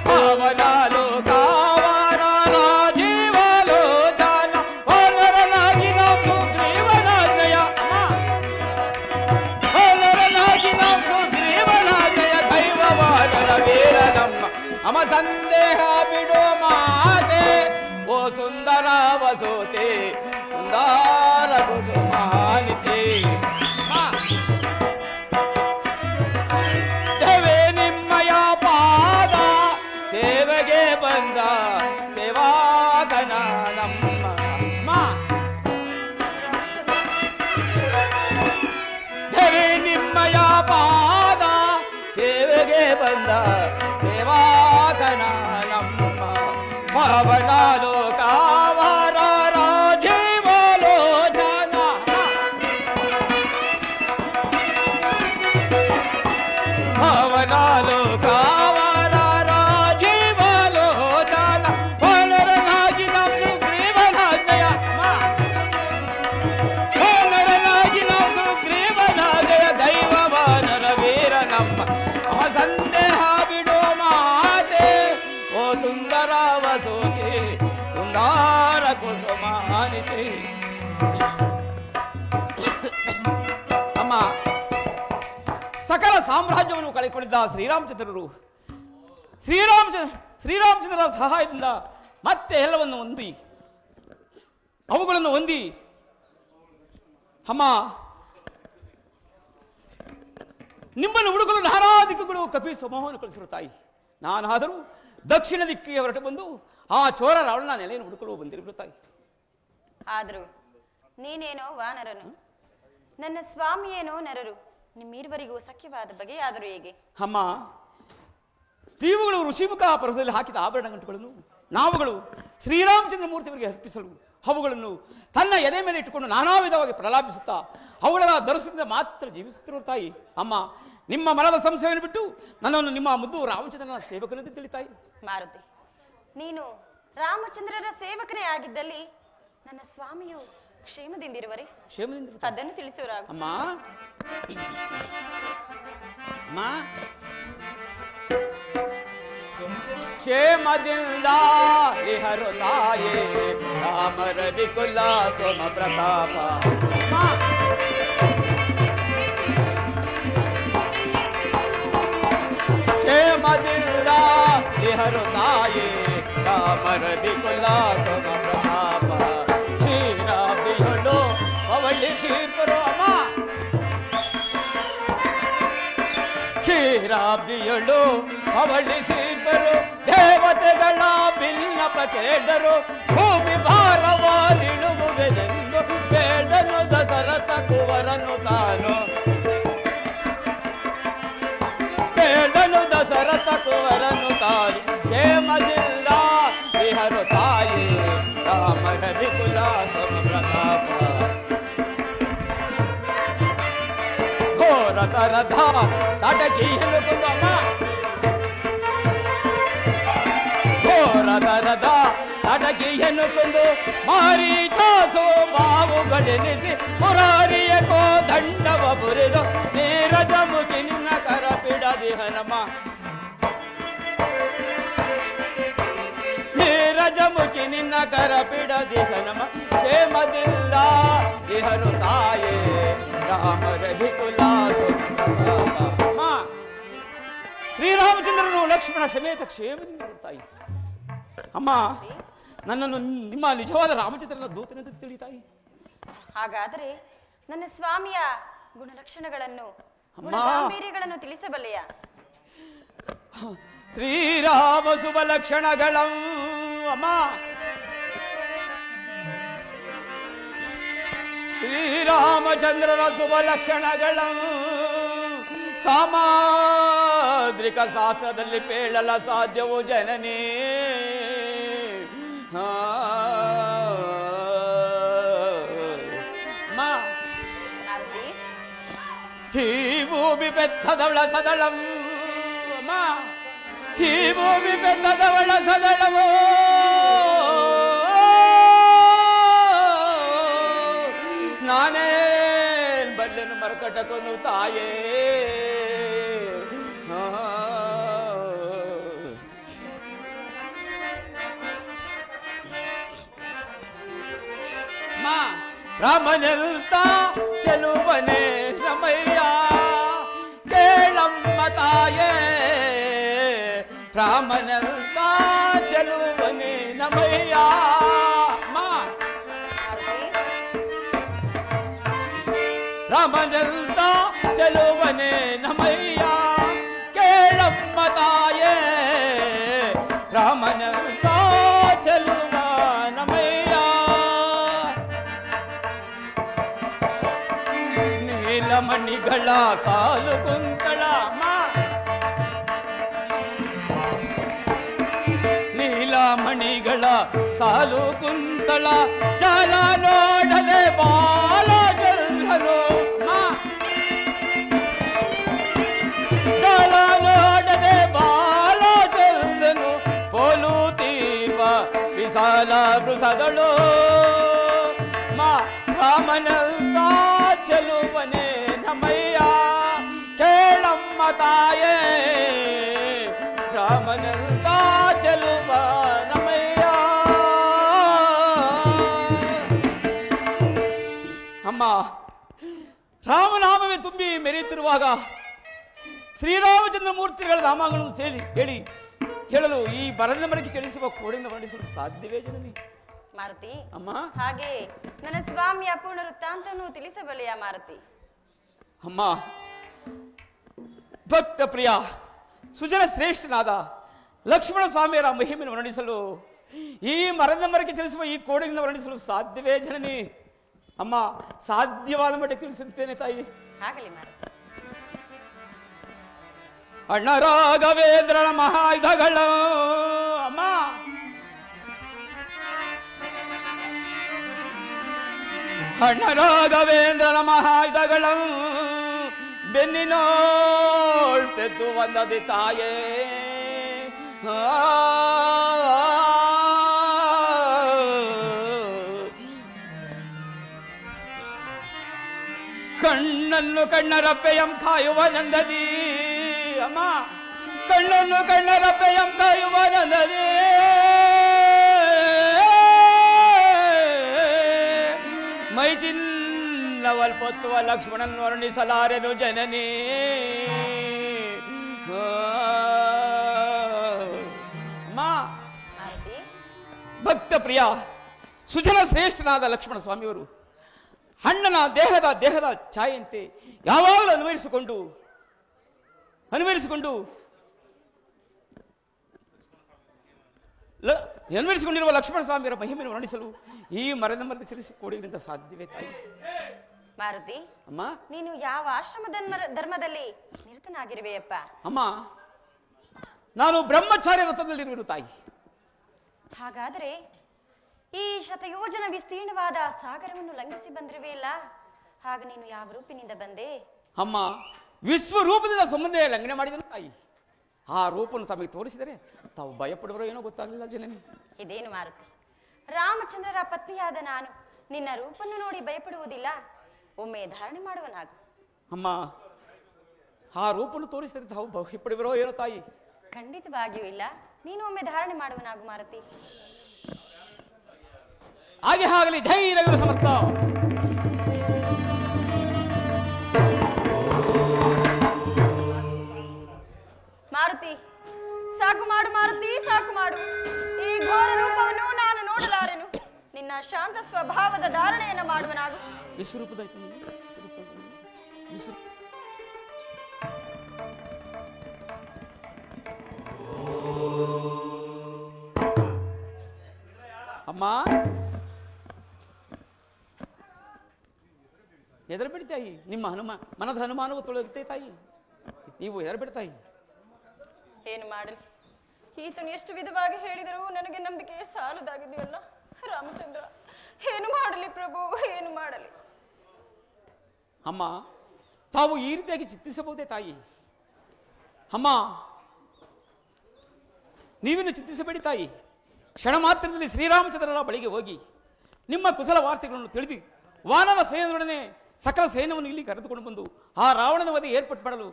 ಪವನ ಲೋಕಾವರ ರಾಜೀವ ಅಮ ಸಂದೇಹ ಬಿಡೋ ಮಾತೆ ಓ ಸುಂದರ ವಸೋತೆ ಸುಂದರ ಕುಸುಮಾನಿತೆ ದೇವೇ ನಿಮ್ಮಯ ಪಾದ ಸೇವೆಗೆ ಬಂದ ಸೇವಾಕನ ನಮ್ಮ ದೇವೇ ನಿಮ್ಮಯ ಪಾದ ಸೇವೆಗೆ ಬಂದ ಸೇವಾಕನ ನಮ್ಮ ಪವನಾಲೋ ಕಾವರ ರಾಜೀವಲೋಚನ ಪವನಾಲೋ ಕಾವರ ರಾಜೀವಲೋಚನ ಪನರನಾಗಿ ನಮ್ಮ ಸುಗ್ರೀವನಾಜ್ಞೆಯ ಪನರನಾಗಿ ನಮ್ಮ ಸುಗ್ರೀವನಾಜ್ಞೆಯ ದೈವವಾನರ ವೀರ ನಮ್ಮ ಅವ ಸಂದೇಹ ಬಿಡೋ ಮಾತೆ ಓ ಸುಂದರ ವಸೋತಿ ಸುಂದರ ಕುಸುಮಾನಿತಿ ಅಮ್ಮ ಸಕಲ ಸಾಮ್ರಾಜ್ಯವನ್ನು ಕಳೆದುಕೊಂಡಿದ್ದ ಶ್ರೀರಾಮಚಂದ್ರರು ಶ್ರೀರಾಮಚಂದ್ರರ ಸಹಾಯದಿಂದ ಮತ್ತೆ ಎಲ್ಲವನ್ನು ಅವುಗಳನ್ನು ಹೊಂದಿ ಅಮ್ಮ ನಿಮ್ಮನ್ನು ಹುಡುಕಲು ನಾನಾ ದಿಕ್ಕುಗಳು ಕಪಿ ಸಮೂಹವನ್ನು ಕಳಿಸಿರು ತಾಯಿ. ನಾನಾದರೂ ದಕ್ಷಿಣ ದಿಕ್ಕಿಗೆ ಹೊರಟು ಬಂದು ಆ ಚೋರ ರಾವಣನ ನೆಲೆಯನ್ನು ಹುಡುಕಲು ಬಂದಿರು ತಾಯಿ. ಆದರೂ ನೀನೇನೋ ವಾನರನು, ನನ್ನ ಸ್ವಾಮಿಯೇನೋ ನರರು, ನಿಮ್ಮಿರುವರಿಗೂ ಸಖ್ಯವಾದ ಬಗೆಯಾದರೂ ಹೇಗೆ? ಅಮ್ಮ, ದೀವುಗಳು ಋಷಿಮುಖ ಪರ್ವತದಲ್ಲಿ ಹಾಕಿದ ಆಭರಣ ಗಂಟುಗಳನ್ನು ನಾವುಗಳು ಶ್ರೀರಾಮಚಂದ್ರ ಮೂರ್ತಿಯವರಿಗೆ ಅರ್ಪಿಸಲು ಅವುಗಳನ್ನು ತನ್ನ ಎದೆ ಮೇಲೆ ಇಟ್ಟುಕೊಂಡು ನಾನಾ ವಿಧವಾಗಿ ಪ್ರಲಾಪಿಸುತ್ತಾ ಅವುಗಳ ದರ್ಶನದಿಂದ ಮಾತ್ರ ಜೀವಿಸುತ್ತಿರುವ ತಾಯಿ. ಅಮ್ಮ, ನಿಮ್ಮ ಮನದ ಸಂಶಯವನ್ನು ಬಿಟ್ಟು ನನ್ನನ್ನು ನಿಮ್ಮ ಮುದ್ದು ರಾಮಚಂದ್ರನ ಸೇವಕನಂತೆ ತಿಳಿತಾಯಿ. ಮಾರುತಿ, ನೀನು ರಾಮಚಂದ್ರರ ಸೇವಕನೇ ಆಗಿದ್ದಲ್ಲಿ ನನ್ನ ಸ್ವಾಮಿಯು ಕ್ಷೇಮದಿಂದಿರುವರೆ? ಕ್ಷೇಮದಿಂದ ಅದನ್ನು ತಿಳಿಸುವರಾಗ. ಅಮ್ಮ, ಕ್ಷೇಮದಿಂದ ಇಹರು ತಾಯೇ ರಾಮರ ವಿಕುಲ ಸೋಮ ಪ್ರತಾಪ. ಕ್ಷೇಮದಿಂದ ಇಹರು ತಾಯೇ ರಾಮರ ವಿಕುಲ ಸೋಮ ಪ್ರತಾಪ. ಕ್ಷೀರಾಬ್ದಿಯಳು ಅವಳಿ ತೀರ್ಪರು. ಅಮ್ಮ, ಕ್ಷೀರಾಬ್ದಿಯಳು ಅವಳಿ ತೀರ್ಪರು. ದೇವತೆಗಳ ಬಿನ್ನಪ ಕೇಳಿದರು. ಭೂಮಿ ಭಾರವಾರಿಳುವುದೆಂದು ಬೇಡನು ದಶರಥ ಕುವರನು ತಾನು. ಬೇಡನು ದಶರಥ ಕುವರನು ತಾನು. ಕ್ಷೇಮದಿಂದ ಇಹರು ತಾಯಿ ರಾಮರ ವಿಕುಲ ಸಮ ಪ್ರತಾಪ. ಘೋರ ತರದ ತಟಕಿ ಅಮ್ಮ, ಘೋರದರದ ತಡಗಿಯನ್ನು ಕೊಂದು ಮಾರೀಚಾಸೋ ಬಾವುಗಳೆನಿಸಿ ಮುರಾರಿಯ ಕೋ ದಂಡವ ಬುರಿದು ನೀರಜ ಮುಗಿ ನಿನ್ನ ಕರ ಬಿಡದಿ ಹನಮ. ನೀರಜ ಮುಗಿ ನಿನ್ನ ಕರ ಬಿಡದಿ ಹನಮ. ಕ್ಷೇಮದಿಂದ ಇಹರು ತಾಯೇ ರಾಮರ ವಿಕುಲ. ಶ್ರೀರಾಮಚಂದ್ರನು ಲಕ್ಷ್ಮಣ ಸಮೇತ ಕ್ಷೇಮದಿಂದ ತಾಯಿ. ಅಮ್ಮ, ನನ್ನನ್ನು ನಿಮ್ಮ ನಿಜವಾದ ರಾಮಚಂದ್ರನ ದೂತನೆಂದು ತಿಳಿತಾಯಿ. ಹಾಗಾದರೆ ನನ್ನ ಸ್ವಾಮಿಯ ಗುಣಲಕ್ಷಣಗಳನ್ನು ಗುಣಗಾಂಭೀರ್ಯಗಳನ್ನು ತಿಳಿಸಬಲ್ಲೆಯ? ಶ್ರೀರಾಮ ಶುಭ ಲಕ್ಷಣಗಳ ಅಮ್ಮ, ಶ್ರೀರಾಮಚಂದ್ರನ ಶುಭ ಲಕ್ಷಣಗಳ ಸಾಮಾದ್ರಿಕ ಶಾಸ್ತ್ರದಲ್ಲಿ ಪೇಳಲ ಸಾಧ್ಯವೋ ಜನನೇ. ಈ ಭೂಮಿ ಬೆತ್ತದವಳ ಸದಳಂ. ಈ ಭೂಮಿ ಬೆತ್ತದವಳ ಸದಳವೋ ನಾನೇನ್ ಬಲ್ಲೆನು ಮರ್ಕಟಕೊನು ತಾಯೇ. ರಾಮನೆಲ್ತ ಚೆಲುವನೆ ಸಮಯ್ಯ ಕೇಳಮ್ಮ ತಾಯೇ ರಾಮನಂತ ಚೆಲುವನೆ ನಮಯ್ಯ. ರಾಮನಂತ ಚೆಲುವನೆ ನಮಯ್ಯ ಕೇಳಮ್ಮ ತಾಯೇ. ರಾಮನಂತ ಚೆಲುವ ನಮಯ್ಯ. ನೀಲಮಣಿಗಳ ಸಾಲು ಕುಂತಳ ನೀಲಮಣಿಗಳ ಸಾಲು ಕುಂತಳ ಜಲ ನೋಡದೆ ಬಾಲ ಜಲ್ದರು ಜಲ ನೋಡದೆ ಬಾಲ ಜಲ್ದನು ಪೋಲು ತೀರ್ವ ವಿಶಾಲ ಬೃಸದಳು ರಾಮನಂತ ಚೆಲುವನೆ ನಮಯ್ಯ ಕೇಳಮ್ಮ ತಾಯೇ. ರಾಮನಂತ ಚೆಲುವ ನಮಯ್ಯ. ಅಮ್ಮ, ರಾಮನಾಮವೇ ತುಂಬಿ ಮೆರೆಯುತ್ತಿರುವಾಗ ಶ್ರೀರಾಮಚಂದ್ರ ಮೂರ್ತಿಗಳ ನಾಮಗಳನ್ನು ಹೇಳಿ ಹೇಳಲು ಈ ಬರದ ಮರಕ್ಕೆ ಚಲಿಸುವ ಕೋಡಿಂದ ವರ್ಣಿಸಲು ಸಾಧ್ಯವೇ ಜನನಿ? ಮಾರುತಿ, ಅಮ್ಮ, ಹಾಗೆ ನನ್ನ ಸ್ವಾಮಿಯ ಪೂರ್ಣ ವೃತ್ತಾಂತವನ್ನು ತಿಳಿಸಬಲ್ಲೆಯಾ ಮಾರುತಿ? ಅಮ್ಮ, ಭಕ್ತ ಪ್ರಿಯ ಸುಜನ ಶ್ರೇಷ್ಠನಾದ ಲಕ್ಷ್ಮಣ ಸ್ವಾಮಿಯರ ಮಹಿಮೆಯನ್ನು ವರ್ಣಿಸಲು ಈ ಮರದ ಮರಕ್ಕೆ ಚಲಿಸುವ ಈ ಕೋಡಿನಿಂದ ವರ್ಣಿಸಲು ಸಾಧ್ಯವೇ ಜನನಿ? ಅಮ್ಮ, ಸಾಧ್ಯವಾದ ಮಟ್ಟಿಗೆ ತಿಳಿಸುತ್ತೇನೆ ತಾಯಿ. ಆಗಲಿ ಮಾರುತಿ. ಅಣ್ಣ ರಾಘವೇಂದ್ರನ ಮಹಾಯುಧಗಳು ಅಮ್ಮ, ಅಣ್ಣ ರಾಘವೇಂದ್ರನ ಮಹಾಯುಧಗಳು ಬೆನ್ನಿನೋಳ್ ಪೆದ್ದು ಬಂದದಿ ತಾಯೇ. ಕಣ್ಣನ್ನು ಕಣ್ಣರಪ್ಪೆಯಂ ಕಾಯುವ ನಂದದಿ ಅಮ್ಮ, ಕಣ್ಣನ್ನು ಕಣ್ಣರಪ್ಪೆಯಂ ಕಾಯುವ ನಂದದಿ ಮೈಚಿನ್ನವಲ್ಪೊತ್ತುವ ಲಕ್ಷ್ಮಣನ್ ವರ್ಣಿಸಲಾರೆನು ಜನನಿ. ಅಮ್ಮ, ಭಕ್ತ ಪ್ರಿಯ ಸುಜನ ಶ್ರೇಷ್ಠನಾದ ಲಕ್ಷ್ಮಣ ಸ್ವಾಮಿಯವರು ಅಣ್ಣನ ದೇಹದ ಛಾಯೆಯಂತೆ ಯಾವಾಗಲೂ ಅನ್ವಯಿಸಿಕೊಂಡಿರುವ ಲಕ್ಷ್ಮಣ ಸ್ವಾಮಿಯವರ ಮಹಿಮೆಯನ್ನು ವರ್ಣಿಸಲು ಈ ಮರದ ಚಲಿಸಿ ಕೋಡಿಗಿಂತ ಸಾಧ್ಯವೇ ತಾಯಿ? ಮಾರುತಿ, ಅಮ್ಮ, ನೀನು ಯಾವ ಆಶ್ರಮ ಧರ್ಮದಲ್ಲಿ ನಿರತನಾಗಿರುವೆಯಪ್ಪ? ಅಮ್ಮ, ನಾನು ಬ್ರಹ್ಮಚಾರ್ಯ ವ್ರತದಲ್ಲಿರುವೆನು ತಾಯಿ. ಹಾಗಾದರೆ ಈ ಶತಯೋಜನ ವಿಸ್ತೀರ್ಣವಾದ ಸಾಗರವನ್ನು ಲಂಘಿಸಿ ಬಂದಿರುವೆಯಲ್ಲ, ಹಾಗ ನೀನು ಯಾವ ರೂಪಿನಿಂದ ಬಂದೆ? ಅಮ್ಮ, ವಿಶ್ವರೂಪದಿಂದ ಸುಮ್ಮನೆ ಲಂಘನೆ ಮಾಡಿದನು ತಾಯಿ. ಆ ರೂಪವನ್ನು ತಮಗೆ ತೋರಿಸಿದರೆ ತಾವು ಭಯಪಡುವರೋ ಏನೋ ಗೊತ್ತಾಗಲಿಲ್ಲ ಜನನಿ. ಇದೇನು ಮಾರುತಿ, ರಾಮಚಂದ್ರರ ಪತ್ನಿಯಾದ ನಾನು ನಿನ್ನ ರೂಪನ್ನು ನೋಡಿ ಭಯಪಡುವುದಿಲ್ಲ, ಒಮ್ಮೆ ಧಾರಣೆ ಮಾಡುವನಾಗು. ಅಮ್ಮ, ಆ ರೂಪವನ್ನು ತೋರಿಸಿದರೆ ತಾವು ಭಯಪಡುವರೋ ಏನೋ ತಾಯಿ. ಖಂಡಿತವಾಗಿಯೂ ಇಲ್ಲ, ನೀನು ಒಮ್ಮೆ ಧಾರಣೆ ಮಾಡುವನಾಗು ಮಾರುತಿ. ಹಾಗೆ ಆಗಲಿ. ಜೈ ರಘು ಸಮರ್ಥ. ಮಾರುತಿ, ಸಾಕು ಮಾಡು ಮಾರುತಿ, ಸಾಕು ಮಾಡು. ಈ ಘೋರ ರೂಪವನ್ನು ನಾನು ನೋಡಲಾರೆನು. ನಿನ್ನ ಶಾಂತ ಸ್ವಭಾವದ ಧಾರಣೆಯನ್ನು ಮಾಡುವನಾಗು. ವಿಶ್ವರೂಪದ ಅಮ್ಮ, ಎದರ ಬಿಡ್ತಾಯಿ? ನಿಮ್ಮ ಮನದ ಹನುಮಾನವು ತೊಳಗುತ್ತೆ ತಾಯಿ. ನೀವು ಎದರ ಬಿಡ್ತಾಯಿ? ಏನು ಮಾಡಲಿ, ಈತನು ಎಷ್ಟು ವಿಧವಾಗಿ ಹೇಳಿದರೂ ನನಗೆ ನಂಬಿಕೆ ಸಾಲದಾಗಿದೆಯಲ್ಲ ರಾಮಚಂದ್ರ. ಏನು ಮಾಡಲಿ ಪ್ರಭು, ಏನು ಮಾಡಲಿ? ಅಮ್ಮ, ತಾವು ಈ ರೀತಿಯಾಗಿ ಚಿಂತಿಸಬಹುದೇ ತಾಯಿ? ಅಮ್ಮ, ನೀವೇನು ಚಿಂತಿಸಬೇಡಿ ತಾಯಿ. ಕ್ಷಣ ಮಾತ್ರದಲ್ಲಿ ಶ್ರೀರಾಮಚಂದ್ರರ ಬಳಿಗೆ ಹೋಗಿ ನಿಮ್ಮ ಕುಶಲ ವಾರ್ತೆಗಳನ್ನು ತಿಳಿದು ವಾನರ ಸೈನ್ಯದೊಡನೆ ಸಕಲ ಸೈನ್ಯವನ್ನು ಇಲ್ಲಿ ಕರೆದುಕೊಂಡು ಬಂದು ಆ ರಾವಣನ ವಧೆ ಏರ್ಪಟ್ಟು ಮಾಡಲು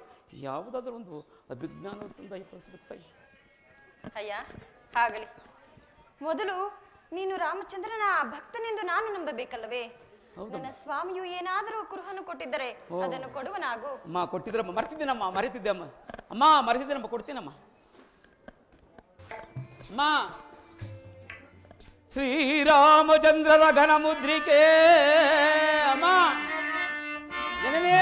ಯಾವುದಾದ್ರೂ ಒಂದು ಅಭಿಜ್ಞಾನ ತಾಯಿ. ಅಯ್ಯ, ಆಗಲಿ. ಮೊದಲು ನೀನು ರಾಮಚಂದ್ರನ ಭಕ್ತನೆಂದು ನಾನು ನಂಬಬೇಕಲ್ಲವೇ? ನನ್ನ ಸ್ವಾಮಿಯು ಏನಾದರೂ ಕುರುಹನ್ನು ಕೊಟ್ಟಿದ್ದರೆ ಅದನ್ನು ಕೊಡುವನಾಗು. ಅಮ್ಮ, ಕೊಟ್ಟಿದ್ರಮ್ಮ, ಮರೆತಿದ್ದೇನಮ್ಮ, ಮರೆತಿದ್ದೆ ಅಮ್ಮ. ಅಮ್ಮ, ಮರೆತಿದ್ದೇನಮ್ಮ, ಕೊಡ್ತೀನಮ್ಮ. ಅಮ್ಮ ಶ್ರೀರಾಮಚಂದ್ರರ ಘನ ಮುದ್ರಿಕೆ ಅಮ್ಮ ಜನನೇ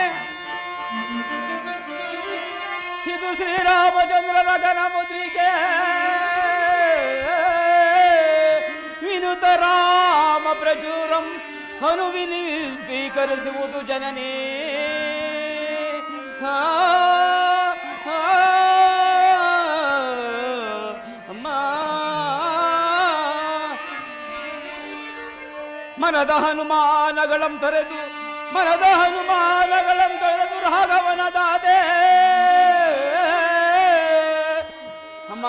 ಇದು ಶ್ರೀರಾಮಚಂದ್ರರ ಘನ ಮುದ್ರಿಕೆ ವಿನುತ ರಾಮ ಪ್ರಚುರಂ ಹನುವಿನಿ ಸ್ವೀಕರಿಸುವುದು ಜನನೇ ಅಮ್ಮ ಮನದ ಹನುಮಾನಗಳಂ ತೊರೆದು ರಾಘವನದಾದೆ ಅಮ್ಮ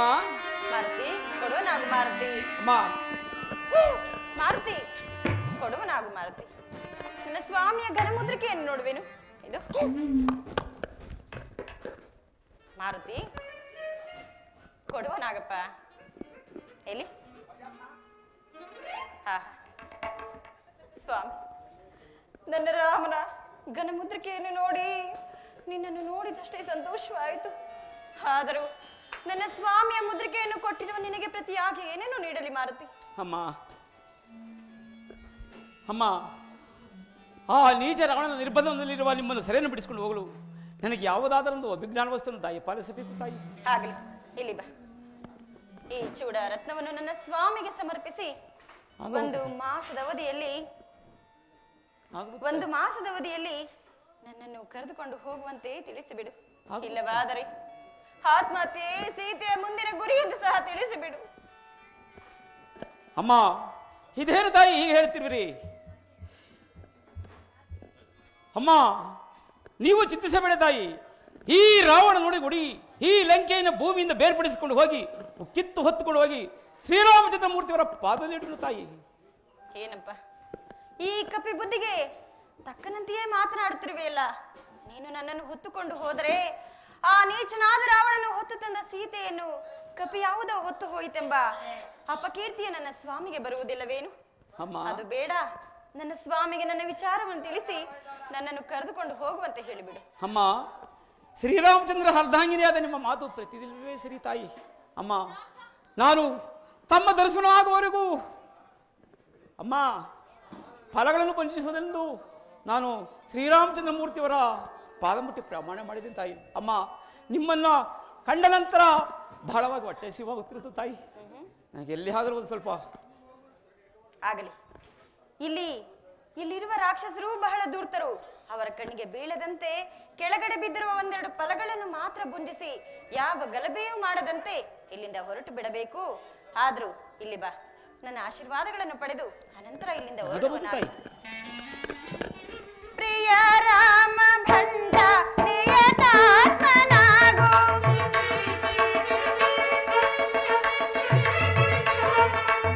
ಮಾರುತಿ ಕೊಡುವನಾಗು ಮಾರುತಿ. ಅಮ್ಮ ಮಾರುತಿ ಕೊಡುವನಾಗು ಮಾರುತಿ. ನನ್ನ ಸ್ವಾಮಿಯ ಘನಮುದ್ರಿಕೆಯನ್ನು ನೋಡುವೆನು. ಇದು ಮಾರುತಿ ಕೊಡುವನಾಗಪ್ಪ. ಎಲ್ಲಿ ಹಾ ಸ್ವಾಮಿ, ನನ್ನ ರಾಮನ ಘನಮುದ್ರಿಕೆಯನ್ನು ನೋಡಿ ನಿನ್ನನ್ನು ನೋಡಿದಷ್ಟೇ ಸಂತೋಷವಾಯಿತು. ಆದರೂ ನನ್ನ ಸ್ವಾಮಿಯ ಮುದ್ರಿಕೆಯನ್ನು ಕೊಟ್ಟಿರುವ ನಿನಗೆ ಪ್ರತಿಯಾಗಿ ಏನೇನು ನೀಡಲಿ ಮಾರುತಿ? ಅಮ್ಮ ಅಮ್ಮ ಆ ನೀಚ ರಾವಣನ ನಿರ್ಬಂಧದಲ್ಲಿರುವ ನಿಮ್ಮನ್ನು ಸೆರೆಯನ್ನು ಬಿಡಿಸಿಕೊಂಡು ಹೋಗಲು ನನಗೆ ಯಾವುದಾದರೊಂದು ಅಭಿಜ್ಞಾನ ವಸ್ತುವನ್ನು ತಾಯಿ ಪಾಲಿಸಬೇಕು ತಾಯಿ. ಆಗಲಿ, ಇಲ್ಲಿ ಬಾ. ಈ ಚೂಡ ರತ್ನವನ್ನು ನನ್ನ ಸ್ವಾಮಿಗೆ ಸಮರ್ಪಿಸಿ ಒಂದು ಮಾಸದ ಅವಧಿಯಲ್ಲಿ ನನ್ನನ್ನು ಕರೆದುಕೊಂಡು ಹೋಗುವಂತೆ ತಿಳಿಸಿಬಿಡು. ಇಲ್ಲವಾದರೆ ಆತ್ಮಹತ್ಯೆ ಸೀತೆಯ ಮುಂದಿನ ಗುರಿ ಎಂದು ಸಹ ತಿಳಿಸಿಬಿಡು. ಅಮ್ಮ ಇದೇನು ತಾಯಿ ಹೀಗೆ ಹೇಳ್ತಿರ್ವಿರಿ? ಅಮ್ಮ ನೀವು ಚಿಂತಿಸಬೇಡ ತಾಯಿ. ಈ ರಾವಣ ನೋಡಿ ಈ ಲಂಕೆಯನ್ನು ಭೂಮಿಯಿಂದ ಬೇರ್ಪಡಿಸಿಕೊಂಡು ಹೋಗಿ ಕಿತ್ತು ಹೊತ್ತುಕೊಂಡು ಹೋಗಿ ಶ್ರೀರಾಮಚಂದ್ರ ಮೂರ್ತಿಯವರ ಪಾದದಲ್ಲಿಡಲು ತಾಯಿ. ಏನಪ್ಪ ಈ ಕಪಿ ಬುದ್ಧಿಗೆ ತಕ್ಕನಂತೆಯೇ ಮಾತನಾಡುತ್ತಿರುವೆಯಲ್ಲ. ನೀನು ನನ್ನನ್ನು ಹೊತ್ತುಕೊಂಡು ಹೋದರೆ ಆ ನೀಚನಾದ ರಾವಣನು ಹೊತ್ತು ತಂದ ಸೀತೆಯನ್ನು ಕಪಿ ಯಾವುದೋ ಹೊತ್ತು ಹೋಯಿತೆಂಬ ಅಪಕೀರ್ತಿಯ ನನ್ನ ಸ್ವಾಮಿಗೆ ಬರುವುದಿಲ್ಲವೇನು? ಅದು ಬೇಡ. ನನ್ನ ಸ್ವಾಮಿಗೆ ನನ್ನ ವಿಚಾರವನ್ನು ತಿಳಿಸಿ ನನ್ನನ್ನು ಕರೆದುಕೊಂಡು ಹೋಗುವಂತೆ ಹೇಳಿಬಿಡು. ಅಮ್ಮ ಶ್ರೀರಾಮಚಂದ್ರ ಅರ್ಧಾಂಗಿನಿಯಾದ ನಿಮ್ಮ ಮಾತು ಪ್ರತಿದಿನವೇ ಸರಿ ತಾಯಿ. ಅಮ್ಮ ನಾನು ತಮ್ಮ ದರ್ಶನ ಆಗುವವರೆಗೂ ಅಮ್ಮ ಫಲಗಳನ್ನು ಪಂಚಿಸುವುದೆಂದು ನಾನು ಶ್ರೀರಾಮಚಂದ್ರ ಮೂರ್ತಿಯವರ ಪಾದ ಮುಟ್ಟಿ ಪ್ರಮಾಣ ಮಾಡಿದ್ದೀನಿ ತಾಯಿ. ಅಮ್ಮ ನಿಮ್ಮನ್ನ ಕಂಡ ನಂತರ ಬಹಳವಾಗಿ ಹೊಟ್ಟೆ ಸಿವಾಗುತ್ತಿರುತ್ತು ತಾಯಿ. ನನಗೆ ಎಲ್ಲಿ ಆದರೂ ಒಂದು ಸ್ವಲ್ಪ ಆಗಲಿ. ಇಲ್ಲಿರುವ ರಾಕ್ಷಸರು ಬಹಳ ದೂರ್ತರು. ಅವರ ಕಣ್ಣಿಗೆ ಬೀಳದಂತೆ ಕೆಳಗಡೆ ಬಿದ್ದಿರುವ ಒಂದೆರಡು ಫಲಗಳನ್ನು ಮಾತ್ರ ಭುಂಜಿಸಿ ಯಾವ ಗಲಭೆಯೂ ಮಾಡದಂತೆ ಇಲ್ಲಿಂದ ಹೊರಟು ಬಿಡಬೇಕು. ಆದ್ರೂ ಇಲ್ಲಿ ಬಾ, ನನ್ನ ಆಶೀರ್ವಾದಗಳನ್ನು ಪಡೆದು ಅನಂತರ ಇಲ್ಲಿಂದ ಹೊರಟು. ಪ್ರಿಯ ರಾಮ ಭಂಡ ಪ್ರಿಯತಾತ್ಮನಾಗೋ,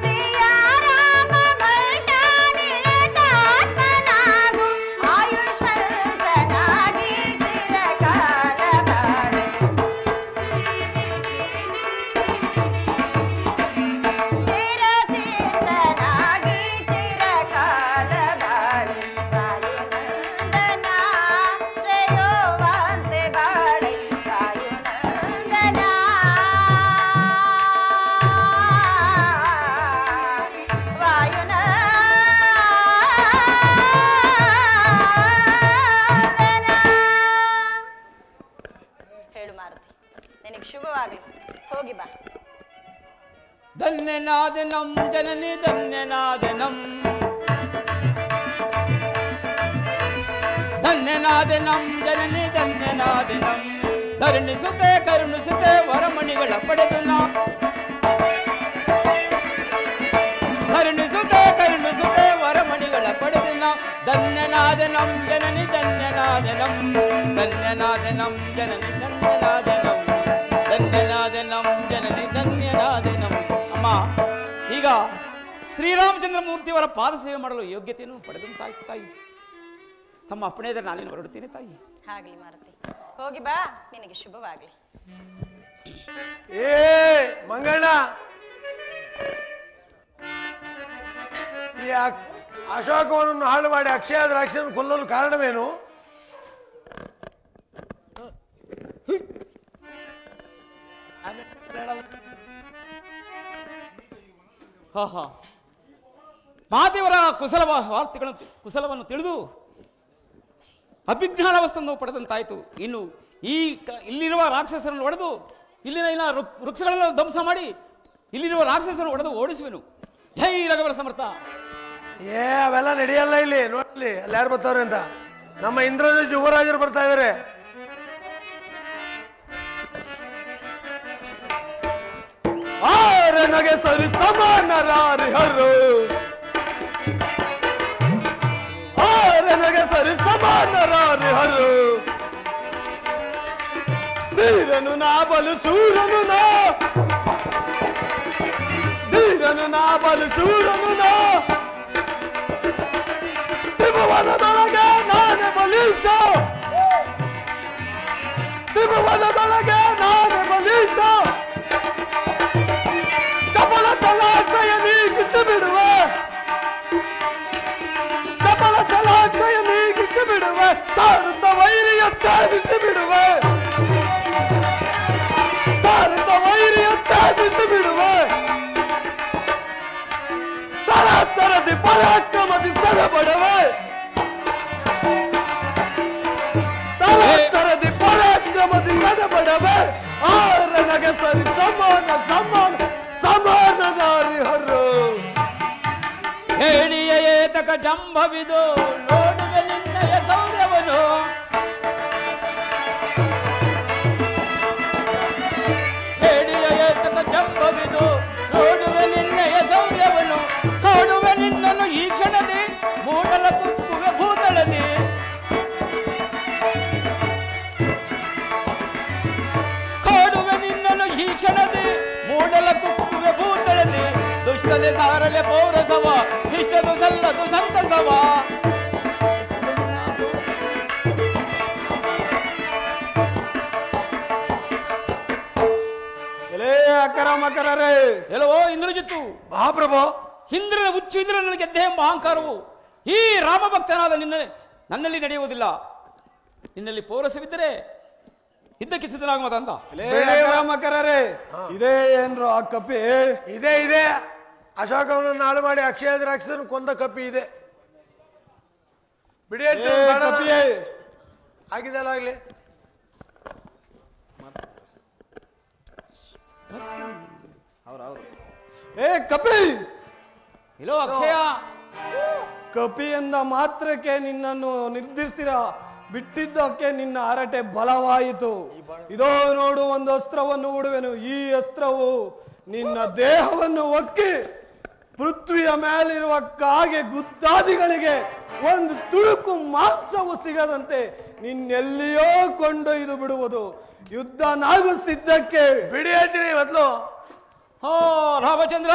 ಪ್ರಿಯ ರಾಮ ಭಂಡ ಪ್ರಿಯತಾತ್ಮನಾಗೋ, ಆಯುಷ್ಮಂತನಾಗಿ ಚಿರಕಾಲ ಬಾಳು, ಚಿರಚಿತ್ತನಾಗಿ ಚಿರಕಾಲ ಬಾಳು, ವಾಯುನಂದನ ಶ್ರೇಯೋವಂತೆ ಬಾಳೆ, ವಾಯುನಂದನ ಹೇಳು ಮಾರುತಿ, ನಿನಗೆ ಶುಭವಾಗಲಿ. ಹೋಗಿ ಬಾ. ಧನ್ಯನಾದನಂ ಜನನಿ ಧನ್ಯನಾದನಂ, ಧನ್ಯನಾದನಂ ಜನನಿ ಧನ್ಯನಾದನಂ, ಕರುಣಿಸುತ್ತೆ ಕರುಣಿಸುತ್ತೆ ವರಮಣಿಗಳ ಪಡೆದು ನಾ, ಕರುಣಿಸುತ್ತೆ ಕರುಣಿಸುತ್ತೆ ವರಮಣಿಗಳ ಪಡೆದು ನಾ, ಧನ್ಯನಾದನಂ ಜನನಿ ಧನ್ಯನಾದನಂ, ಧನ್ಯನಾದನಂ ಜನನಿ ಧನ್ಯನಾದನಂ, ಧನ್ಯನಾದನಂ ಜನನಿ ಧನ್ಯನಾದನಂ. ಅಮ್ಮ ಈಗ ಶ್ರೀರಾಮಚಂದ್ರ ಮೂರ್ತಿಯವರ ಪಾದ ಸೇವೆ ಮಾಡಲು ಯೋಗ್ಯತೆಯನ್ನು ಪಡೆದಂತಾಯ್ತು ತಾಯಿ. ತಮ್ಮ ಅಪ್ಪಣೆದರೆ ನಾನೇನು ಹೊರಡುತ್ತೇನೆ ತಾಯಿ. ಆಗ್ಲಿ ಮಾರುತಿ, ಹೋಗಿ ಬಾ, ನಿನಗೆ ಶುಭವಾಗ್ಲಿ. ಏ ಮಂಗಣ್ಣ, ಈ ಅಶೋಕವನನ್ನು ಹಾಳು ಮಾಡಿ ಅಕ್ಷಯ ದ್ರಾಕ್ಷಿಯನ್ನು ಕೊಲ್ಲಲು ಕಾರಣವೇನು? ಹಾ ಹಾ ಮಹಾದೇವರ ಕುಶಲವನ್ನು ತಿಳಿದು ಅಭಿಜ್ಞಾನವಸ್ತನ್ನು ಪಡೆದಂತಾಯ್ತು. ಇನ್ನು ಇಲ್ಲಿರುವ ರಾಕ್ಷಸರನ್ನು ಹೊಡೆದು ಇಲ್ಲಿನ ವೃಕ್ಷಗಳೆಲ್ಲ ಧ್ವಂಸ ಮಾಡಿ ಇಲ್ಲಿರುವ ರಾಕ್ಷಸರನ್ನು ಹೊಡೆದು ಓಡಿಸುವೆನು. ಜೈ ರಘುವರ ಸಮರ್ಥ. ಅವೆಲ್ಲ ನಡೆಯಲ್ಲ. ಇಲ್ಲಿ ನೋಡ್ಲಿ ಅಲ್ಲಿ ಯಾರು ಬರ್ತಾವ್ರೆ ಅಂತ. ನಮ್ಮ ಇಂದ್ರಜ ಯುವರಾಜರು ಬರ್ತಾ ಇದಾರೆ. ಆರನಗೆ ಸರಿ ಸಮಾನರಾರಿಹರು, ಆರನಗೆ ಸರಿ ಸಮಾನರಾರಿಹರು. ಧೀರನು ನಾ ಬಲು ಶೂರನು ನಾ, ಧೀರನು ನಾ ಬಲು ಶೂರನು ನಾ. ತ್ರಿಭುವನದೊಳಗೆ ನಾನೇ ಬಲೀಶ, ತ್ರಿಭುವನದೊಳಗೆ ನಾನೇ ಬಲೀಶ. ಚಪಲ ಜಲಾಶಯ ನೀಗಿಸಿ ಬಿಡುವೆ, ಚಪಲ ಜಲಾಶಯ ನೀಗಿಸಿ ಬಿಡುವೆ. ಸಾರುತ್ತ ವೈರಿಯ ಛೇದಿಸಿ ಬಿಡುವೆ, ಸಾರುತ್ತ ವೈರಿಯ ಛೇದಿಸಿ ಬಿಡುವೆ. ತರತರದಿ ಪರಾಕ್ರಮದಿ ಸದಬಡವೆ, ತರತರದಿ ಪರಾಕ್ರಮದಿ ಸದಬಡವೆ. ಆರನಗೆ ಸರಿ ಸಮಾನ ಸಮಾನ ಸಮಾನರಾರಿಹರು. ಹೇಳಿಯ ಏತಕ ಜಂಭವಿದು ನೋಡುವೆ ನಿನ್ನಯ ಸೌರ್ಯವನು. ಹೇಳಿಯ ಏತಕ ಜಂಭವಿದು ನೋಡುವೆ ನಿನ್ನಯ ಸೌರ್ಯವನು. ಕಾಡುವೆ ನಿನ್ನನ್ನು ಈ ಕ್ಷಣದಿ ಮೂಡಲ ಕುಕ್ಕುವೆ ಭೂತಳದಿ. ಕಾಡುವೆ ನಿನ್ನನ್ನು ಈ ಕ್ಷಣದಿ ಮೂಡಲ ಕುಕ್ಕುವೆ ಭೂತಳದಿ. ದುಷ್ಟಲೆ ಸಾರಲೆ ಪೌರಸವ ನಿಶ್ಚದು ಸಲ್ಲದು ಸಂತಸವ. ಎಲೇ ಅಕರ ಮಕರರೇ, ಎಲ್ಲವೋ ಇಂದ್ರಜಿತ್ತು. ಮಹಾಪ್ರಭು, ಇಂದ್ರನ ಹುಚ್ಚು ಇಂದ್ರನ ಗೆದ್ದೆ ಎಂಬ ಅಹಂಕಾರವು ಈ ರಾಮಭಕ್ತನಾದ ನನ್ನಲ್ಲಿ ನಡೆಯುವುದಿಲ್ಲ. ನಿನ್ನಲ್ಲಿ ಪೌರಸವಿದ್ದರೆ ಇದ್ದಕ್ಕೆ ಸಿದ್ಧನಾಗುವುದ ಅಂತ. ಎಲೇ ಅಕರ ಮಕರರೇ, ಇದೇ ಏನ್ರು ಆ ಕಪಿ? ಇದೆ ಇದೆ. ಅಶೋಕವನ್ನು ಹಾಳು ಮಾಡಿ ಅಕ್ಷಯ ರಾಕ್ಷಸನ್ನು ಕೊಂದ ಕಪ್ಪಿ ಇದೆ. ಬಿಡಿ ಕಪಿಯೇ ಆಗಿದೆಲ್ಲ ಆಗ್ಲಿ. ಏ ಕಪಿ, ಇಲ್ಲೋ ಅಕ್ಷಯ. ಕಪಿ ಎಂದ ಮಾತ್ರಕ್ಕೆ ನಿನ್ನನ್ನು ನಿರ್ಧರಿಸಿರ ಬಿಟ್ಟಿದ್ದಕ್ಕೆ ನಿನ್ನ ಹರಟೆ ಬಲವಾಯಿತು. ಇದೋ ನೋಡು, ಒಂದು ಅಸ್ತ್ರವನ್ನು ಹೂಡುವೆನು. ಈ ಅಸ್ತ್ರವು ನಿನ್ನ ದೇಹವನ್ನು ಒಕ್ಕಿ ಪೃಥ್ವಿಯ ಮೇಲಿರುವ ಕಾಗೆ ಗುದ್ದಾದಿಗಳಿಗೆ ಒಂದು ತುಳುಕು ಮಾಂಸವು ಸಿಗದಂತೆ ನಿನ್ನೆಲ್ಲಿಯೋ ಕೊಂಡೊಯ್ದು ಬಿಡುವುದು. ಯುದ್ಧ ನಾಗುತ್ತಿದ್ದಕ್ಕೆ ಬಿಡಿ ಹೇಳ್ತೀನಿ ಮೊದಲು. ಓ ರಾಮಚಂದ್ರ,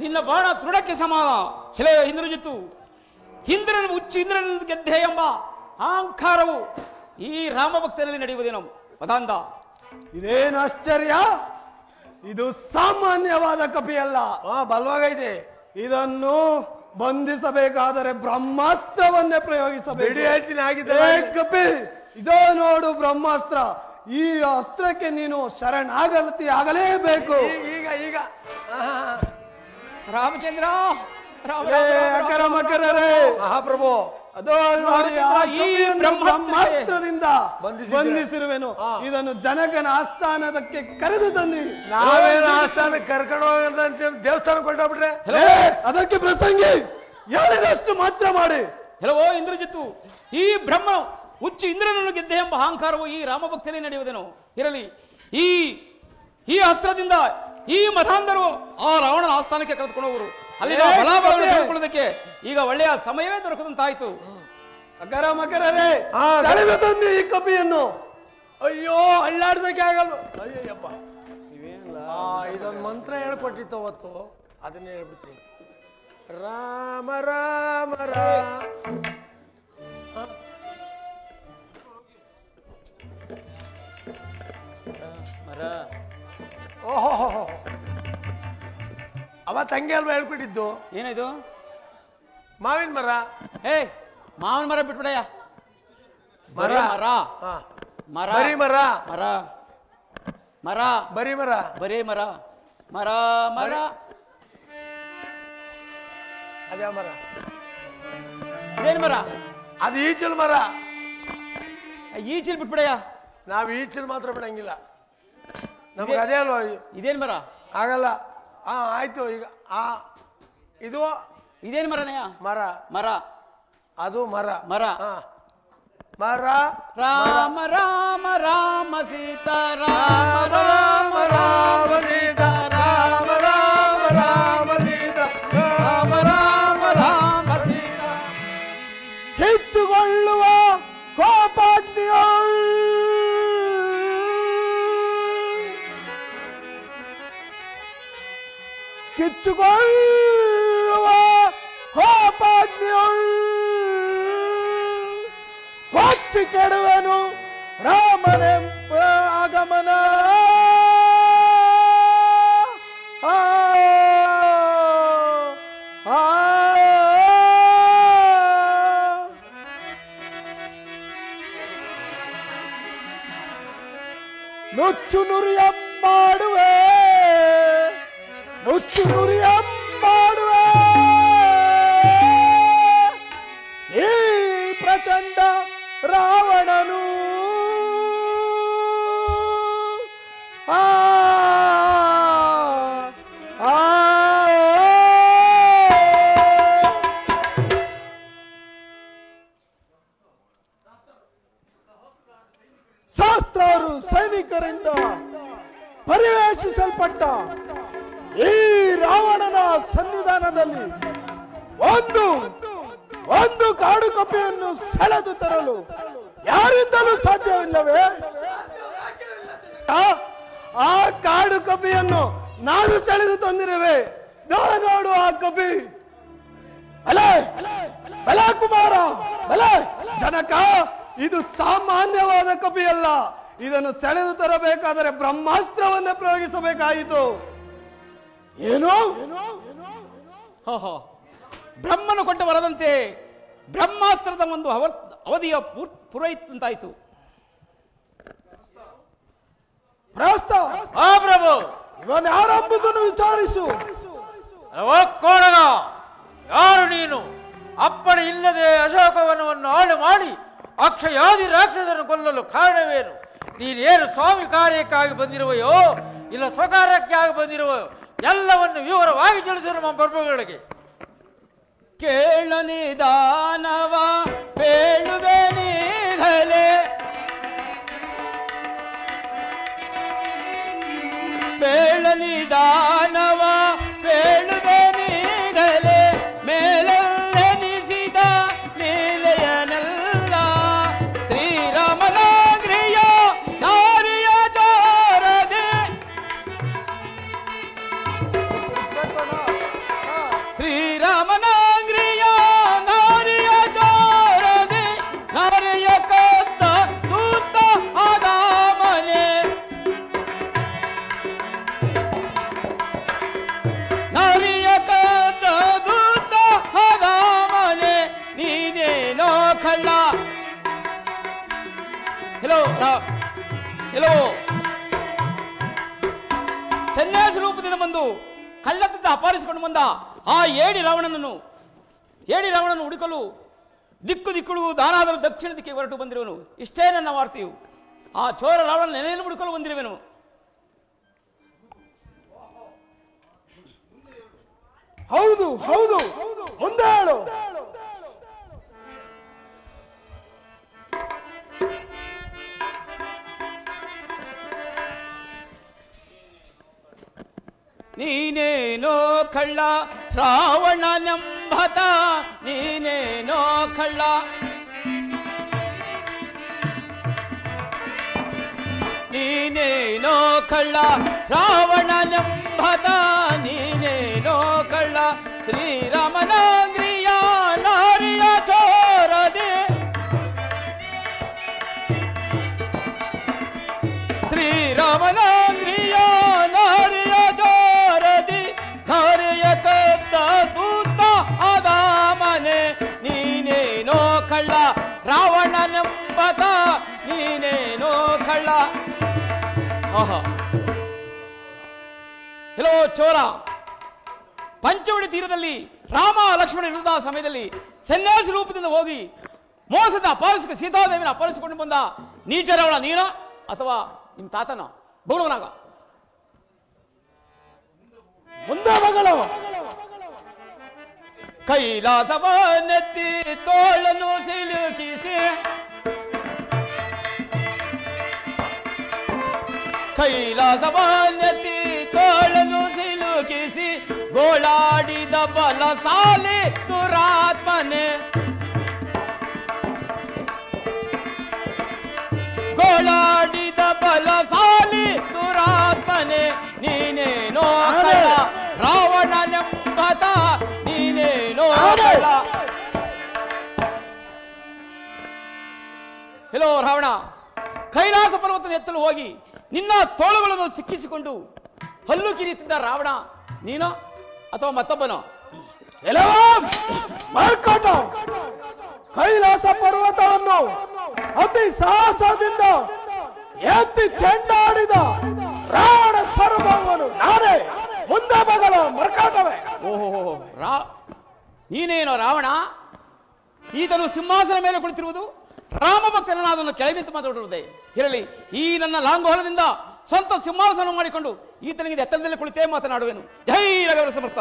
ನಿನ್ನ ಬಾಣ ತೃಣಕ್ಕೆ ಸಮಾನ. ಹೆಲೆ ಇಂದ್ರಜಿತ್ತು, ಇಂದ್ರನ ಹುಚ್ಚು ಇಂದ್ರನ ಗೆದ್ದೆ ಎಂಬ ಅಹಂಕಾರವು ಈ ರಾಮಭಕ್ತನಲ್ಲಿ ನಡೆಯುವುದೇನೋ ಮದಾಂಧ. ಇದೇನು ಆಶ್ಚರ್ಯ! ಇದು ಸಾಮಾನ್ಯವಾದ ಕಪಿಯಲ್ಲ, ಬಲವಾಗೈತೆ. ಇದನ್ನು ಬಂಧಿಸಬೇಕಾದರೆ ಬ್ರಹ್ಮಾಸ್ತ್ರವನ್ನೇ ಪ್ರಯೋಗಿಸಬೇಕು. ಬಿಡಿ ಹೇಳ್ತೀನಿ ಆಗಿದೆ. ಕಪಿ, ಇದೋ ನೋಡು ಬ್ರಹ್ಮಾಸ್ತ್ರ. ಈ ಅಸ್ತ್ರಕ್ಕೆ ನೀನು ಶರಣಾಗತಿ ಆಗಲೇಬೇಕು. ಈಗ ಈಗ ರಾಮಚಂದ್ರ, ಅಕರ ಮಕರರೇ, ಮಹಾಪ್ರಭು, ಅದೋ ನೋಡಿ, ಈ ಬ್ರಹ್ಮಾಸ್ತ್ರದಿಂದ ಬಂಧಿಸಿರುವೆನು. ಇದನ್ನು ಜನಕನ ಆಸ್ಥಾನದಕ್ಕೆ ಕರೆದು ತನ್ನಿ. ನಾವೇನು ಆಸ್ಥಾನಕ್ಕೆ ಕರ್ಕೊಂಡು ಹೋಗಂತ ದೇವಸ್ಥಾನ ಕೊಂಡೋಗ್ಬಿಟ್ರೆ ಅದಕ್ಕೆ ಪ್ರಸಂಗಿ ಹೇಳಿದಷ್ಟು ಮಾತ್ರ ಮಾಡಿ. ಹೆಲವೋ ಇಂದ್ರಜಿತ್ತು, ಈ ಬ್ರಹ್ಮ ಹುಚ್ಚು ಇಂದ್ರನನ್ನು ಗೆದ್ದೆ ಎಂಬ ಅಹಂಕಾರವು ಈ ರಾಮಭಕ್ತನೇ ನಡೆಯುವುದೇನೋ ಇರಲಿ. ಈ ಅಸ್ತ್ರದಿಂದ ಈ ಮತಾಂಧರು ಆ ರಾವಣನ ಆಸ್ಥಾನಕ್ಕೆ ಕರೆದುಕೊಂಡು ಹೋಗುವರು. ಅಲ್ಲಿನ ಬಲಾಬಲವನ್ನು ತಿಳಿದುಕೊಳ್ಳುವುದಕ್ಕೆ ಈಗ ಒಳ್ಳೆಯ ಸಮಯವೇ ದೊರಕದಂತಾಯ್ತು. ಅಕರ ಮಕರರೇ, ಸೆಳೆದು ತನ್ನಿ ಈ ಕಪಿಯನ್ನು. ಅಯ್ಯೋ, ಅಳ್ಳಾಡ್ದಕ್ಕೆ ಆಗಲ್ಲ. ಅಯ್ಯಪ್ಪ, ಇದೊಂದು ಮಂತ್ರ ಹೇಳ್ಕೊಟ್ಟಿತ್ತು ಅವತ್ತು, ಅದನ್ನೇ ಹೇಳ್ಬಿಡ್ತೀನಿ. ರಾಮ ರಾಮ ರಾಮ. ಓಹೋ, ಅವತ್ತು ಹಂಗೆ ಅಲ್ವಾ ಹೇಳ್ಕೊಟ್ಟಿದ್ದು? ಏನಿದು? ಮಾವಿನ ಮರ. ಮಾವಿನ ಮರ ಬಿಟ್ಬಿಡಯ್ಯ. ಮರ ಮರ ಮರ ಬರಿ ಮರ ಮರ ಮರ ಬರಿ ಮರ ಬರೇ ಮರ ಮರ ಮರ ಅದ್ಯಾ ಮರ? ಇದೇನು ಮರ? ಅದು ಈಚಲ್ ಮರ. ಈಚಿಲ್ ಬಿಟ್ಬಿಡಯ್ಯ. ನಾವು ಈಚಲ್ ಮಾತ್ರ ಬಿಡಂಗಿಲ್ಲ, ನಮ್ಗೆ ಅದೇ ಅಲ್ವಾ. ಇದೇನು ಮರ? ಆಗಲ್ಲ. ಆಯ್ತು. ಈಗ ಇದು ಇದೇನು ಮರನಯ್ಯ? ಮರ. ಮರ ಅದು ಮರ. ಮರ ಮರ. ರಾಮ ರಾಮ ರಾಮ ಸೀತಾ ರಾಮ ರಾಮ ರಾಮ ಸೀತಾ ರಾಮ ರಾಮ ರಾಮ ಸೀತಾ ರಾಮ ರಾಮ ರಾಮ ಸೀತಾ. ಹೆಚ್ಚುಗೊಳ್ಳುವ ಕೋಪಾಗ್ನಿಯೋಳ್ ಕಿಚ್ಚುಗೊಳ್ಳುವ ಕೋಪಾಗ್ನಿಯೋಳ್ ಹೊಚ್ಚಿ ಕೆಡುವೆನು ರಾಮನೆಂಬ ಆಗಮನ. ನುಚ್ಚು ನುರಿಯಂಬಾಡುವೆ, ನುಚ್ಚು ನುರಿಯಂಬಾಡುವೆ ಈ ಪ್ರಚಂಡ ರಾವಣನು. ಸಹಸ್ರಾರು ಸೈನಿಕರಿಂದ ಪರಿವೇಶಿಸಲ್ಪಟ್ಟ ಈ ರಾವಣನ ಸನ್ನಿಧಾನದಲ್ಲಿ ಒಂದು ಕಾಡು ಕಪಿಯನ್ನು ಸೆಳೆದು ತರಲು ಯಾರಿಂದಲೂ ಸಾಧ್ಯವಿಲ್ಲವೇ? ಆ ಕಾಡು ಕಪಿಯನ್ನು ನಾನು ಸೆಳೆದು ತಂದಿರುವೆ. ನೋಡು ಆ ಕಪಿ. ಅಲೇ ಬಲ ಕುಮಾರ, ಬಲ ಜನಕ, ಇದು ಸಾಮಾನ್ಯವಾದ ಕಪಿಯಲ್ಲ. ಇದನ್ನು ಸೆಳೆದು ತರಬೇಕಾದರೆ ಬ್ರಹ್ಮಾಸ್ತ್ರವನ್ನೇ ಪ್ರಯೋಗಿಸಬೇಕಾಯಿತು. ಏನು? ಬ್ರಹ್ಮನು ಕೊಟ್ಟ ವರದಂತೆ ಬ್ರಹ್ಮಾಸ್ತ್ರದ ಒಂದು ಅವಧಿಯ ಪೂರೈತಂತಾಯಿತು. ಪ್ರಭು, ಇವನ್ ಯಾರೆಂಬುದನ್ನು ವಿಚಾರಿಸು. ಯಾರು ನೀನು? ಅಪ್ಪಣೆ ಇಲ್ಲದೆ ಅಶೋಕವನವನ್ನು ಹಾಳು ಮಾಡಿ ಅಕ್ಷಯಾದಿ ರಾಕ್ಷಸರನ್ನು ಕೊಲ್ಲಲು ಕಾರಣವೇನು? ನೀನೇನು ಸ್ವಾಮಿ ಕಾರ್ಯಕ್ಕಾಗಿ ಬಂದಿರುವೆಯೋ ಇಲ್ಲ ಸ್ವಕಾರ್ಯಕ್ಕಾಗಿ ಬಂದಿರುವೆಯೋ ಎಲ್ಲವನ್ನು ವಿವರವಾಗಿ ತಿಳಿಸಿರು ನಮ್ಮ ಪ್ರಭುಗಳಿಗೆ. ಕೇಳನಿದಾನವ ಪೇಳುವೆ ನೀಗಲೆ, ಪೇಳನಿದಾನವ ಪೇಳುವೆ ನೀಗಲೆ, ಮೇಲೆನಿಸಿದ ಲೀಲೆಯನೆಲ್ಲ ಶ್ರೀರಾಮನಾಗ್ರಿಯ ನಾರಿಯ ಚಾರದೆ, ಶ್ರೀರಾಮನಾಗ್ರಿಯ ನಾರಿಯ ಚಾರದೆ, ನಾರಿಯ ಕತ್ತ ದೂತ ಆದಾಮನೆ, ನಾರಿಯ ಕತ್ತ ದೂತ ಆದಾಮನೆ, ನೀನೇನೋ ಕಳ್ಳ. ಹೆಲೋ ಹೆಲೋ, ಸನ್ಯಾಸ ರೂಪದಿಂದ ಬಂದು ಕಳ್ಳತನ ಅಪಹರಿಸಿಕೊಂಡು ಬಂದ ಆ ಏಡಿ ರಾವಣನನ್ನು ಹುಡುಕಲು ದಿಕ್ಕುಗಳಿಗೂ ದಾನಾದರೂ ದಕ್ಷಿಣ ದಿಕ್ಕಿಗೆ ಹೊರಟು ಬಂದಿರುವನು. ಇಷ್ಟೇ ನನ್ನ ವಾರ್ತೆಯು. ಆ ಚೋರ ರಾವಣ ನೆನೆಯನ್ನು ಹುಡುಕಲು ಬಂದಿರುವೆನು. ಹೌದು ಹೌದು, ಮುಂದೆ ಹೇಳು. ನೀನೇನೋ ಕಳ್ಳ ರಾವಣನೆಂಬತ, ನೀನೇನೋ ಕಳ್ಳ, ನೀನೇನೋ ಕಳ್ಳ ರಾವಣನೆಂಬತ, ನೀನೇನೋ ಕಳ್ಳ ಶ್ರೀರಾಮನಾಗ್ರಿಯ ನಾರಿಯ ಚೋರದೆ, ಶ್ರೀರಾಮನಾಗ್ರಿಯ ನಾರಿಯ ಚೋರದಿ, ನಾರಿಯ ಕತ್ತ ದೂತ ಆದಾಮನೆ, ನೀನೇನೋ ಕಳ್ಳ ರಾವಣನೆಂಬತ, ನೀನೇನೋ ಕಳ್ಳ. ಆಹಾ, ಹೆಲೋ ಚೋರ, ಪಂಚವಡಿ ತೀರದಲ್ಲಿ ರಾಮ ಲಕ್ಷ್ಮಣ ಇಲ್ಲದ ಸಮಯದಲ್ಲಿ ಸನ್ಯಾಸಿ ರೂಪದಿಂದ ಹೋಗಿ ಮೋಸದ ಅಪಹರಿಸಿಕ ಸೀತಾದೇವಿನ ಅಪಹರಿಸಿಕೊಂಡು ಬಂದ ನೀಚರವಳ ನೀನ ಅಥವಾ ನಿಮ್ಮ ತಾತನ ಬೌಳವನಾಗ? ಮುಂದೆ ಮಗಳು ಕೈಲಾಸವನ್ನೆತ್ತಿ ತೋಳನ್ನು ಸಿಲುಕಿಸಿ, ಕೈಲಾಸವನ್ನೆತ್ತಿ ತೋಳನ್ನು ಸಿಲುಕಿಸಿ ಗೋಳಾಡಿದ ಬಲಸಾಲಿ ದುರಾತ್ಮನೆ, ಗೋಳಾಡಿದ ಬಲಸಾಲಿ ದುರಾತ್ಮನೆ, ನೀನೇನೋ ಕಳ್ಳ ರಾವಣನೆಂಬತ, ನೀನೇನೋ ಕಳ್ಳ. ಹೆಲೋ ರಾವಣ, ಕೈಲಾಸ ಪರ್ವತನ ಎತ್ತಲು ಹೋಗಿ ನಿನ್ನ ತೋಳುಗಳನ್ನು ಸಿಕ್ಕಿಸಿಕೊಂಡು ಹಲ್ಲು ಕಿರಿತಿದ್ದ ರಾವಣ ನೀನೋ ಅಥವಾ ಮತ್ತೊಬ್ಬನೋ? ಮರ್ಕಟ ಕೈಲಾಸ ಪರ್ವತವನ್ನು ಅತಿ ಸಾಹಸದಿಂದ ಎತ್ತಿ ಚೆಂಡಾಡಿದ ರಾವಣ ಸರ್ವವನ್ನು ನಾನೇ. ಮುಂದೆ ಮಗಳ ಮರ್ಕಾಟವೇ. ಓಹೋ, ನೀನೇನೋ ರಾವಣ? ಈತನು ಸಿಂಹಾಸನ ಮೇಲೆ ಕುಳಿತಿರುವುದು ರಾಮ ಭಕ್ತನಾದನ್ನು ಕೆಳಗೆ ನಿಂತು ಮಾತಾಡಿರುವುದೇ ಇರಲಿ. ಈ ನನ್ನ ಲಾಂಗೋಹಲದಿಂದ ಸ್ವಂತ ಸಿಂಹಾಸನ ಮಾಡಿಕೊಂಡು ಈತನಿಗೆ ಎತ್ತರದಲ್ಲಿ ಕುಳಿತೇ ಮಾತನಾಡುವೆನು. ಜೈ ರಘುವರ ಸಮರ್ಥ.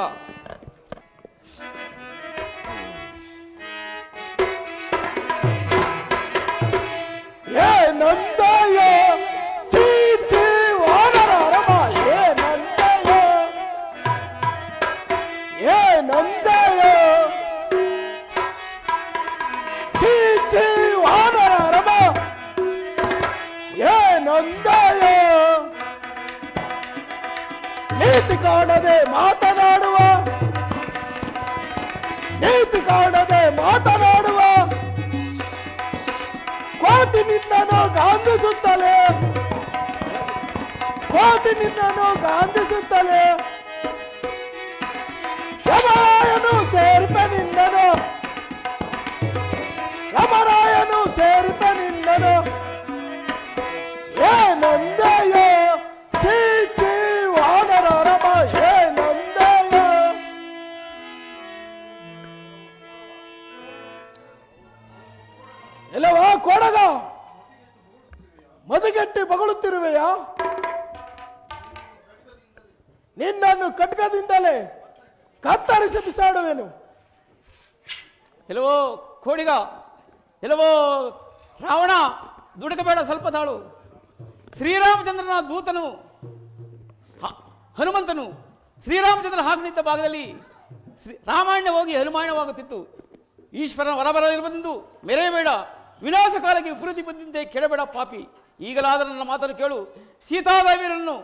ನಂದಯ ಚೀಚಿ ವಾನರ ರಮ, ನಂದಯ ಚೀಚಿ ವಾನರ ರಮ, ನಂದಯ ನೀತಿ ಕಾಣದೆ ಮಾತನಾಡುವ, ನೀತಿ ಕಾಣದೆ ಮಾತನಾಡುವ ಕೋಟಿ ನಿನ್ನನ್ನು ಗಾಂಧಿಸುತ್ತಲೇ, ಕೋಟಿ ನಿನ್ನನ್ನು ಗಾಂಧಿಸುತ್ತಲೇ, ಯಮರಾಯನು ಸೇರಿಪ ನಿನ್ನನು, ಯಮರಾಯನು ಸೇರಿಪ ನಿನ್ನನು, ಏನಂದೆಯ ಚೀಚಿ ವಾನರ ರಮ, ಏನಂದೆಯ. ಎಲ್ಲವಾ ಕೊಡಗ ಮದುಗೆಟ್ಟಿ ಬಗಳುತ್ತಿರುವೆಯಾ? ನಿನ್ನನ್ನು ಖಡ್ಗದಿಂದಲೇ ಕತ್ತರಿಸಿ ಬಿಸಾಡುವೆನು. ಎಲ್ಲವೋ ಕೋಡಿಗ, ಎಲ್ಲವೋ ರಾವಣ, ದುಡುಕಬೇಡ, ಸ್ವಲ್ಪ ತಾಳು. ಶ್ರೀರಾಮಚಂದ್ರನ ದೂತನು ಹನುಮಂತನು ಶ್ರೀರಾಮಚಂದ್ರ ಹಾಕನಿದ್ದ ಭಾಗದಲ್ಲಿ ರಾಮಾಯಣ ಹೋಗಿ ಹನುಮಾಯಣವಾಗುತ್ತಿತ್ತು. ಈಶ್ವರನ ಹೊರಬರಲಿರುವುದೆಂದು ಮೆರೆಯಬೇಡ, ವಿನಾಶ ಕಾಲಕ್ಕೆ ವಿಪರೀತಿ ಬಂದಂತೆ ಕೆಡಬೇಡ ಪಾಪಿ. ಈಗಲಾದರೂ ನನ್ನ ಮಾತನ್ನು ಕೇಳು. ಸೀತಾದೇವಿಯರನ್ನು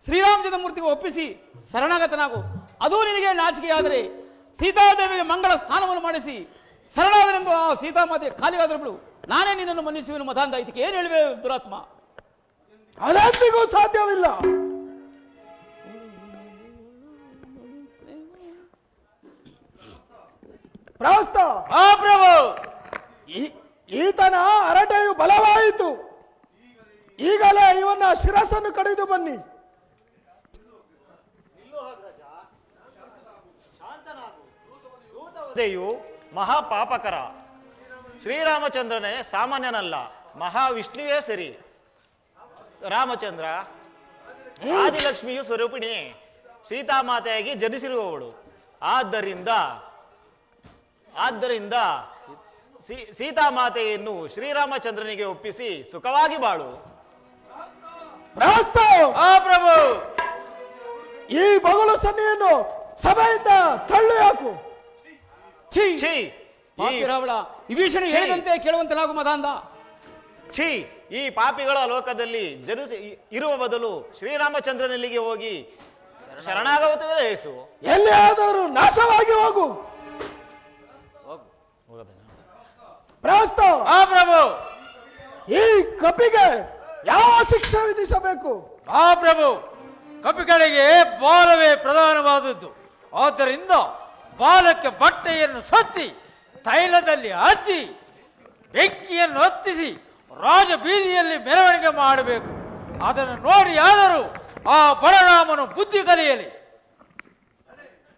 ಶ್ರೀರಾಮಚಂದ್ರ ಮೂರ್ತಿಗೆ ಒಪ್ಪಿಸಿ ಶರಣಾಗತನಾಗು. ಅದು ನಿನಗೆ ನಾಚಿಕೆಯಾದರೆ ಸೀತಾದೇವಿಗೆ ಮಂಗಳ ಸ್ನಾನವನ್ನು ಮಾಡಿಸಿ ಶರಣಾದರೆಂದು ಆ ಸೀತಾಮಾತೆ ಖಾಲಿಯಾದರೂ ಬಿಡು, ನಾನೇ ನಿನ್ನನ್ನು ಮನ್ನಿಸುವೆನು. ಮತಾಂಧ, ಇದಕ್ಕೆ ಏನು ಹೇಳುವೆ ದುರಾತ್ಮ? ಅದೆಂದಿಗೂ ಸಾಧ್ಯವಿಲ್ಲ. ಪ್ರಾಸ್ತ ಪ್ರಭು, ಈತನ ಹರಟೆಯು ಬಲವಾಯಿತು. ಈಗಲೇ ಇವನ ಶಿರಸ್ಸನ್ನು ಕಡಿದು ಬನ್ನಿ. ಮಹಾಪಾಪಕರ. ಶ್ರೀರಾಮಚಂದ್ರನೇ ಸಾಮಾನ್ಯನಲ್ಲ, ಮಹಾವಿಷ್ಣುವೇ ಸರಿ. ರಾಮಚಂದ್ರ ಆದಿಲಕ್ಷ್ಮಿಯು ಸ್ವರೂಪಿಣಿ, ಸೀತಾಮಾತೆಯಾಗಿ ಜನಿಸಿರುವವಳು. ಆದ್ದರಿಂದ ಸೀತಾಮಾತೆಯನ್ನು ಶ್ರೀರಾಮಚಂದ್ರನಿಗೆ ಒಪ್ಪಿಸಿ ಸುಖವಾಗಿ ಬಾಳು. ಪ್ರಭು, ಈ ಬಗಲು ಸನ್ನೆಯನ್ನು ಸಭೆಯಿಂದ ತಳ್ಳಿ ಹಾಕು. ವಿಭೀಷಣ ಹೇಳಿದಂತೆ ಕೇಳುವಂತನಾಗು ಮದಾಂಧ. ಛೀ, ಈ ಪಾಪಿಗಳ ಲೋಕದಲ್ಲಿ ಇರುವ ಬದಲು ಶ್ರೀರಾಮಚಂದ್ರನಲ್ಲಿಗೆ ಹೋಗಿ ಶರಣಾಗವತವೇ ಯೇಸು. ಎಲ್ಲಿ ಆದರೂ ನಾಶವಾಗಿ ಹೋಗು. ಪ್ರಭು, ಈ ಕಪಿಗೆ ಯಾವ ಶಿಕ್ಷೆ ವಿಧಿಸಬೇಕು? ಪ್ರಭು, ಕಪಿಗಳಿಗೆ ಬಾಲವೇ ಪ್ರಧಾನವಾದದ್ದು. ಆದ್ದರಿಂದ ಬಾಲಕ್ಕೆ ಬಟ್ಟೆಯನ್ನು ಸತ್ತಿ ತೈಲದಲ್ಲಿ ಅದ್ದಿ ಬೆಂಕಿಯನ್ನು ಹೊತ್ತಿಸಿ ರಾಜ ಬೀದಿಯಲ್ಲಿ ಮೆರವಣಿಗೆ ಮಾಡಬೇಕು. ಅದನ್ನು ನೋಡಿ ಆದರೂ ಆ ಬಲರಾಮನು ಬುದ್ಧಿ ಕಲಿಯಲಿ.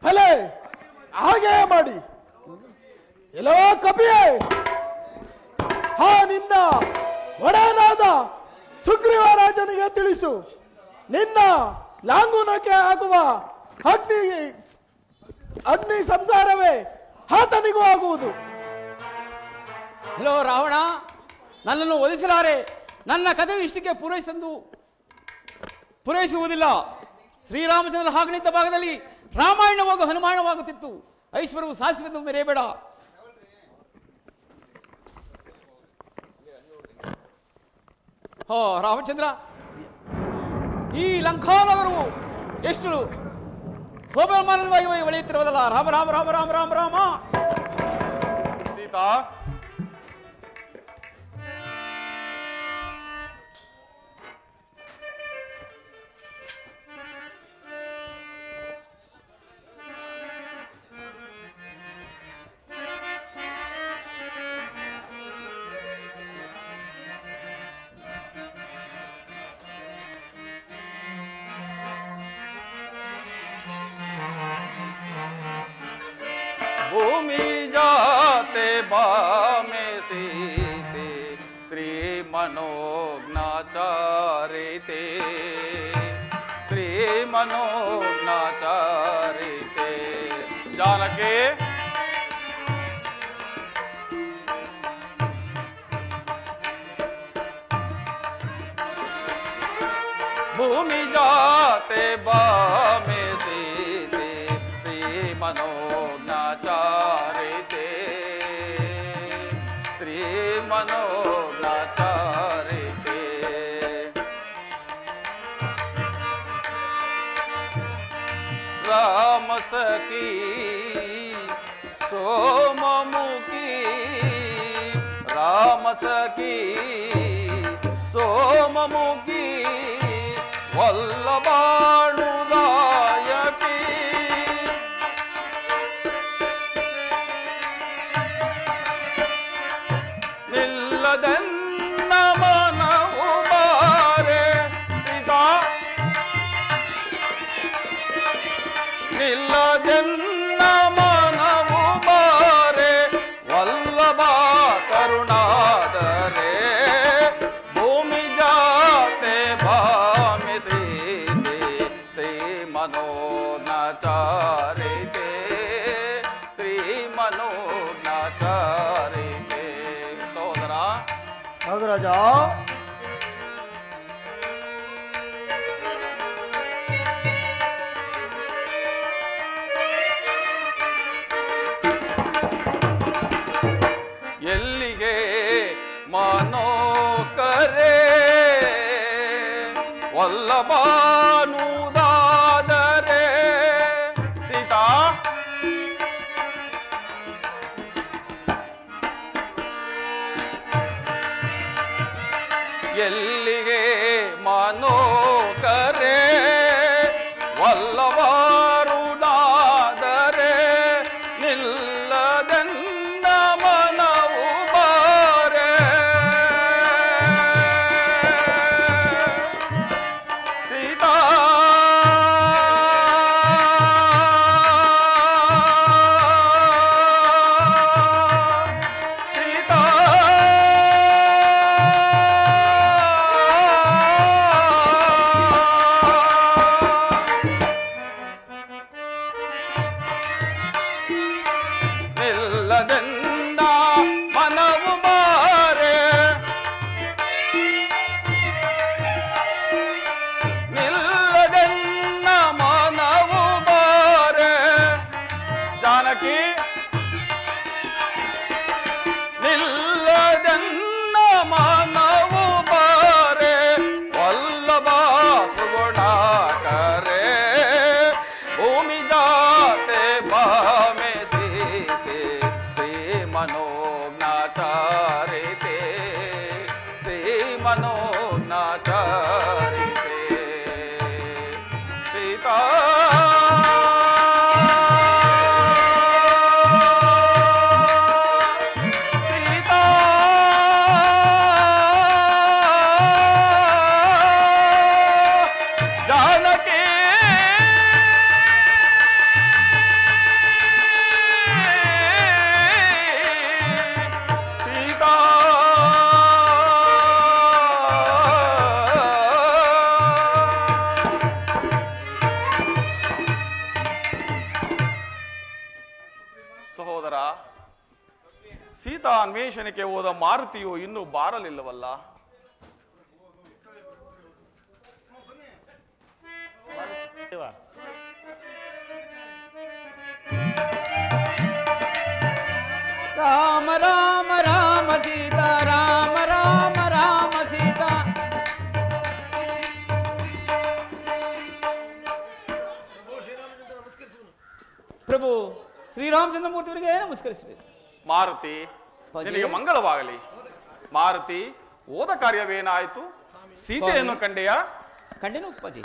ಭಲೆ ಹಾಗೆ ಮಾಡಿ. ಎಲ್ಲೋ ಕಪಿಯೇ, ನಿನ್ನ ಒಡೆಯನಾದ ಸುಗ್ರೀವ ರಾಜನಿಗೆ ತಿಳಿಸು, ನಿನ್ನ ಲಾಂಗುನಕ್ಕೆ ಆಗುವ ಅಗ್ನಿ ಸಂಸಾರವೇ ಆತನಿಗೂ ಆಗುವುದು. ಹಲೋ ರಾವಣ, ನನ್ನನ್ನು ಒಲಿಸಲಾರೆ. ನನ್ನ ಕಥೆಯು ಇಷ್ಟಕ್ಕೆ ಪೂರೈಸುವುದಿಲ್ಲ. ಶ್ರೀರಾಮಚಂದ್ರ ಹಾಗಣಿದ್ದ ಭಾಗದಲ್ಲಿ ರಾಮಾಯಣವಾಗೂ ಹನುಮಾನವಾಗುತ್ತಿತ್ತು. ಐಶ್ವರ್ಯವು ಶಾಶ್ವತ ಮೆರೆಯಬೇಡ. ರಾಮಚಂದ್ರ, ಈ ಲಂಕಾನಗರವು ಎಷ್ಟು ಶೋಭಾಮಾನವಾಗಿ ಒಳೆಯುತ್ತಿರುವುದಲ್ಲ. ರಾಮ ರಾಮ ರಾಮ ರಾಮ ರಾಮ ರಾಮ. ಸೀತಾ, भूमि जाते बामे सीते श्री मनोज्ञाचारिते श्री मनोज्ञाचारिते जानके भूमि जाते बामे सीते श्री मनोज्ञाचारिते श्री मनोज्ञाचारिते राम सखी सोममुखी राम सखी सोममुखी वल्लभानुदायकी ನಿಲ್ಲದನ್ನ ಮನವು ಬಾರೆ ಸೀತಾ ನಿಲ್ಲದನ್ನ ಮನವು ಬಾರೆ ವಲ್ಲಭ ಕರುಣಾದರೆ ಭೂಮಿ ಜಾತೆ ಭಾಮಿ ಸೀತೆ ಶ್ರೀ ಮನೋಜ್ಞಾಚಾರಿತೆ ಶ್ರೀ ಮನೋಜ್ಞಾಚಾರಿತೆ ನಾಗರಾಜ, ಎಲ್ಲಿಗೆ ಮನೋಕರೆ ವಲ್ಲಭಾನುದಾದರೆ ಸೀತಾ ಎಲ್ಲಿಗೆ ಮನೋಕರೆ ವಲ್ಲಭಾರುದಾದರೆ ನಿಲ್ಲದನ್ನ ಮನವು ಬಾರೆ ಸೀತಾ ಸೀತಾ ಸೀತಾ ಅನ್ವೇಷಣೆಗೆ ಹೋದ ಮಾರುತಿಯು ಇನ್ನೂ ಬಾರಲಿಲ್ಲವಲ್ಲ? ರಾಮ ರಾಮ ರಾಮ ಸೀತಾ, ರಾಮ ರಾಮ ರಾಮ ಸೀತಾ. ಪ್ರಭು ಶ್ರೀರಾಮಚಂದ್ರಮೂರ್ತಿಯವರಿಗೆ ನಮಸ್ಕರಿಸಬೇಕು. ಮಾರುತಿ, ನಿನಗೆ ಮಂಗಳವಾಗಲಿ. ಮಾರುತಿ, ಹೋದ ಕಾರ್ಯವೇನಾಯಿತು? ಸೀತೆಯನ್ನು ಕಂಡೆಯಾ? ಕಂಡೆನು ಅಪ್ಪಾಜಿ.